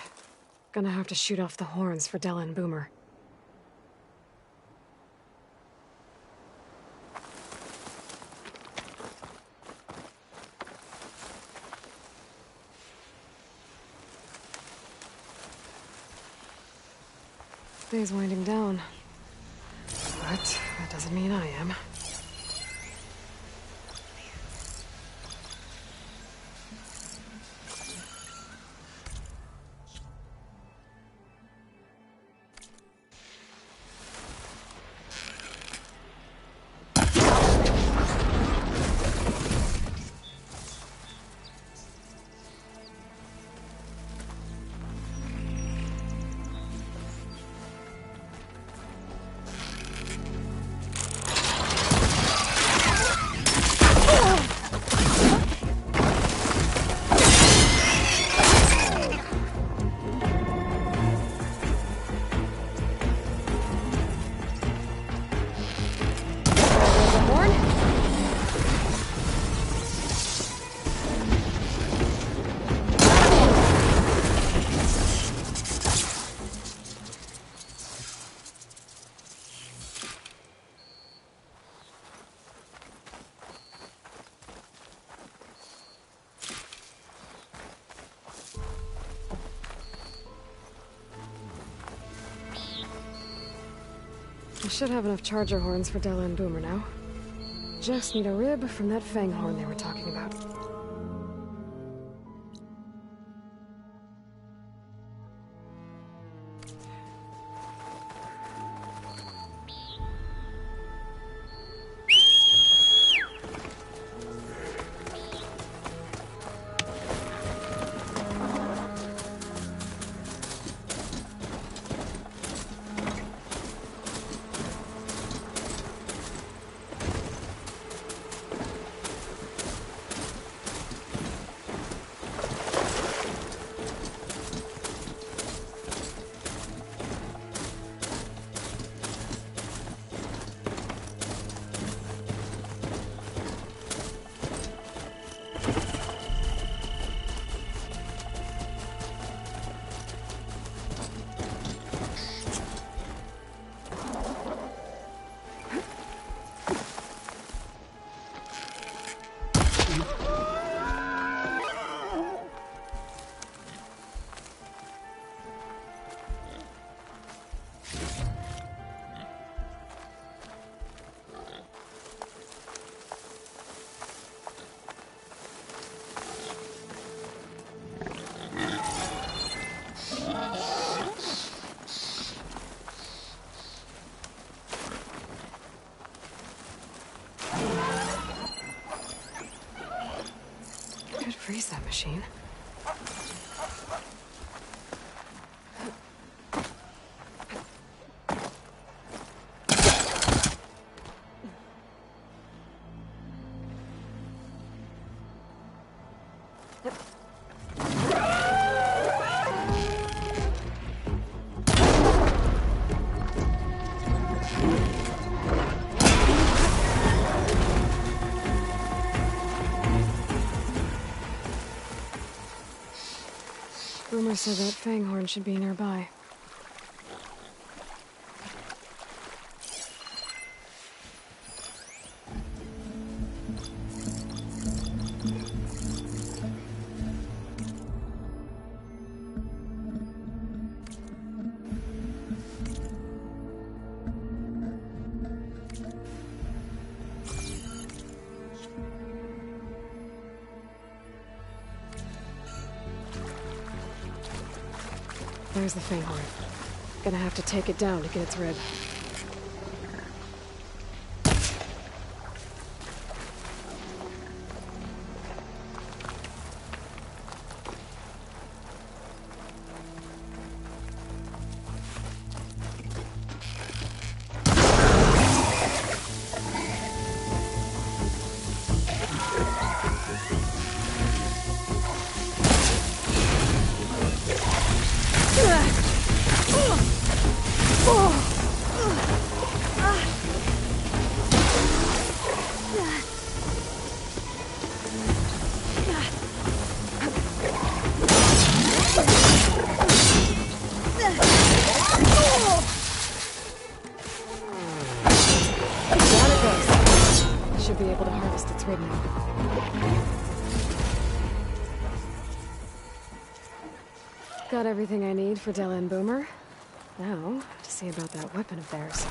A: Gonna have to shoot off the horns for Della and Boomer. Day's winding down. But that doesn't mean I am. I should have enough charger horns for Della and Boomer now. Just need a rib from that fang horn they were talking about. machine. Boomer said that Fanghorn should be nearby. There's the Fanghorn. Gonna have to take it down to get its rib. Be able to harvest its rib now. Got everything I need for Della and Boomer. Now, to see about that weapon of theirs.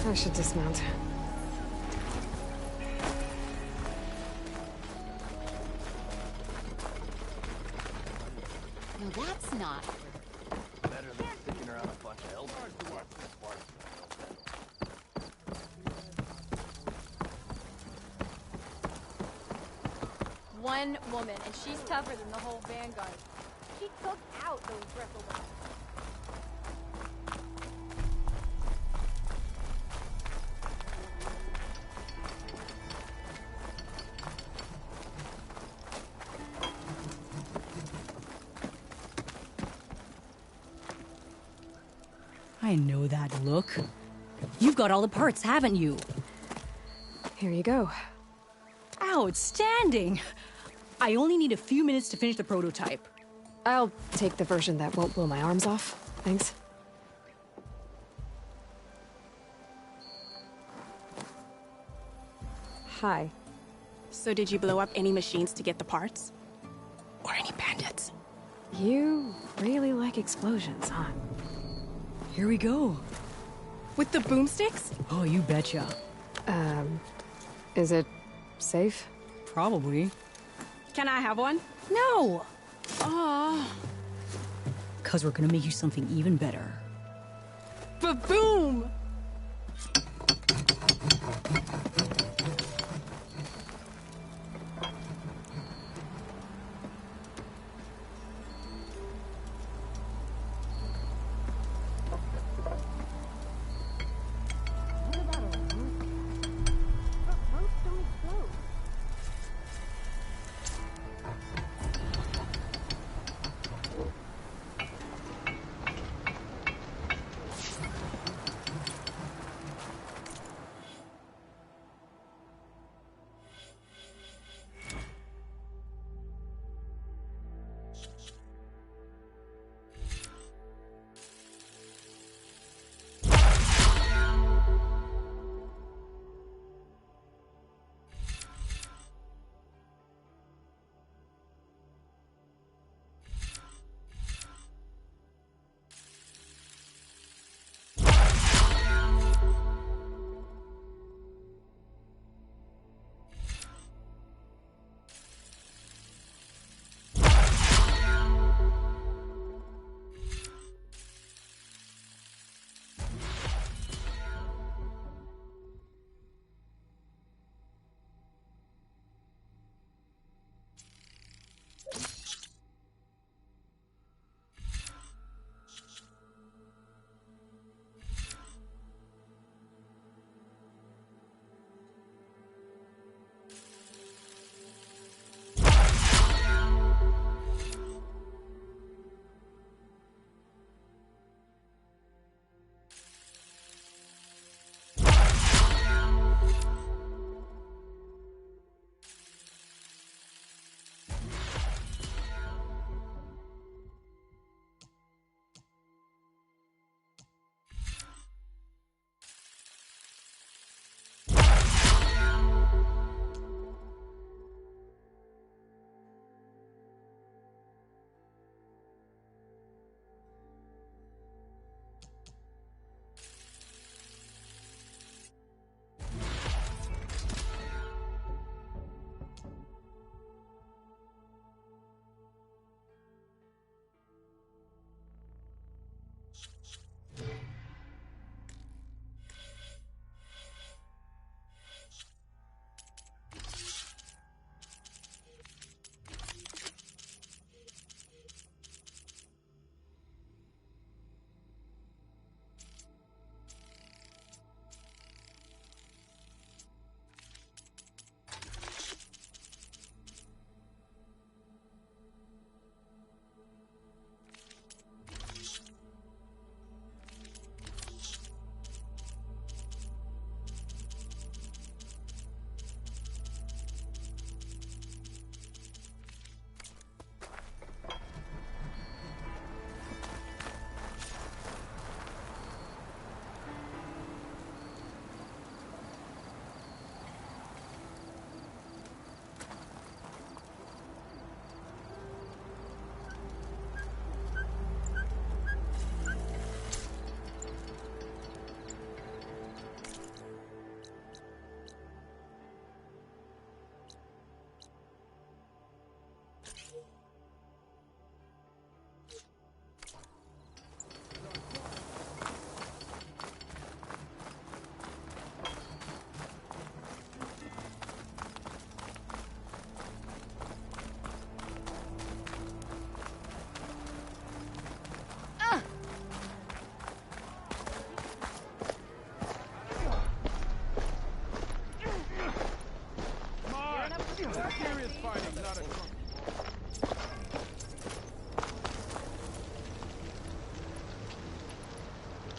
A: I should dismount.
H: No, that's not.
C: Better than sticking around a bunch of elders.
D: One woman, and she's tougher than the whole vanguard. She took out those bristlebugs.
O: I know that look. You've got all the parts, haven't you?
A: Here you go.
O: Outstanding! I only need a few minutes to finish the prototype.
A: I'll take the version that won't blow my arms off. Thanks. Hi.
F: So did you blow up any machines to get the parts? Or any bandits?
A: You really like explosions, huh?
O: Here we go.
F: With the boomsticks?
O: Oh, you betcha.
A: Is it safe?
O: Probably.
F: Can I have one?
O: No!
F: Oh.
O: 'Cause we're gonna make you something even better.
F: Ba-boom!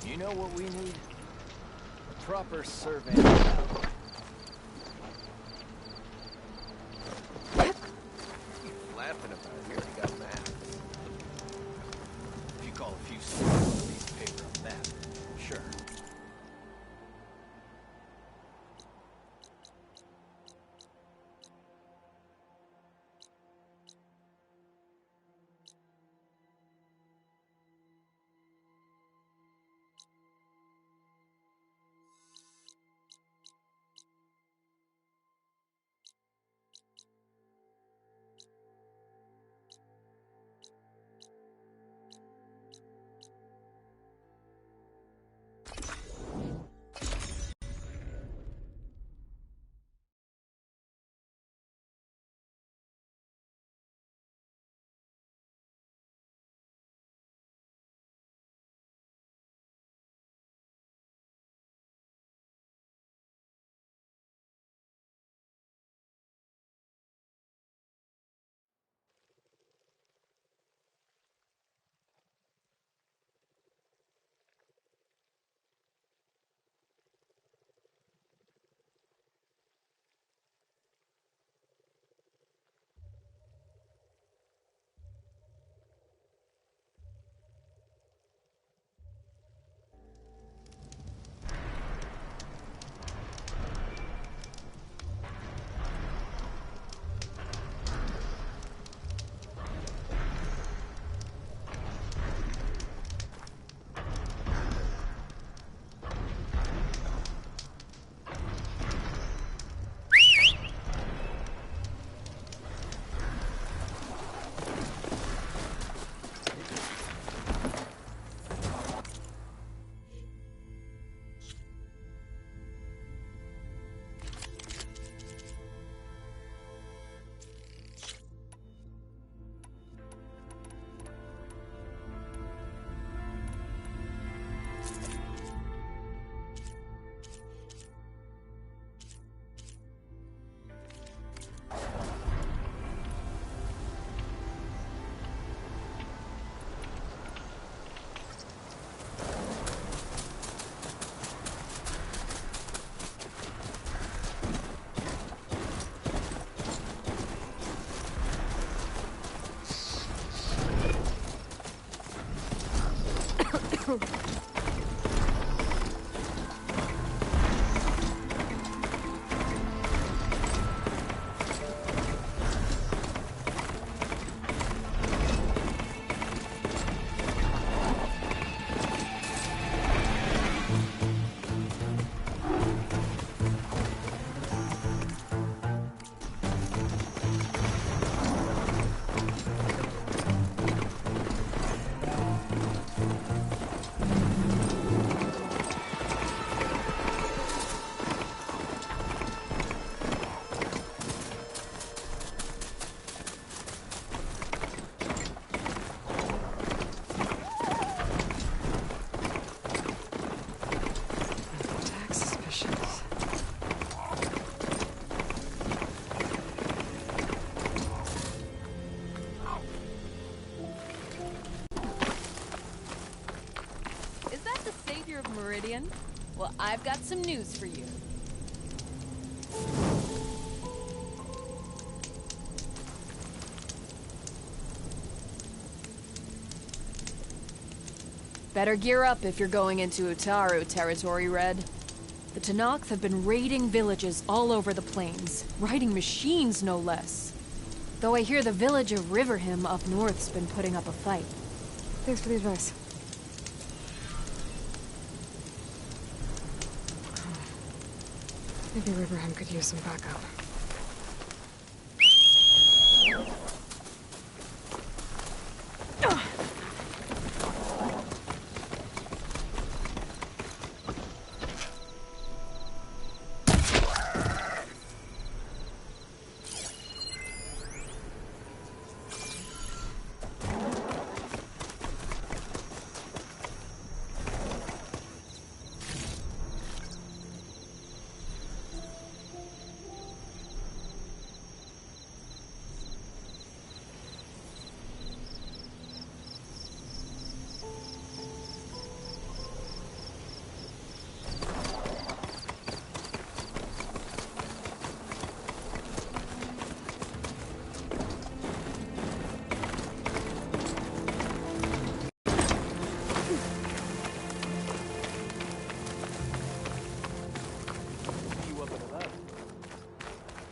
B: You know what we need? A proper survey.
V: Laughing about it. We already got maps.
H: Forbiden? Well, I've got some news for you. Better gear up if you're going into Utaru territory, Red. The Tenakth have been raiding villages all over the plains, riding machines no less. Though I hear the village of Riverham up north's been putting up a fight.
A: Thanks for the advice. Maybe Riverham could use some backup.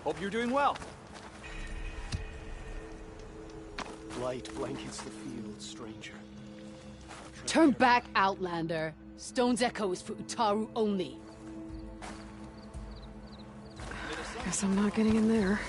I: Hope you're doing well. Light blankets the field, stranger.
F: Turn back, Outlander. Stone's Echo is for Utaru only.
A: Guess I'm not getting in there.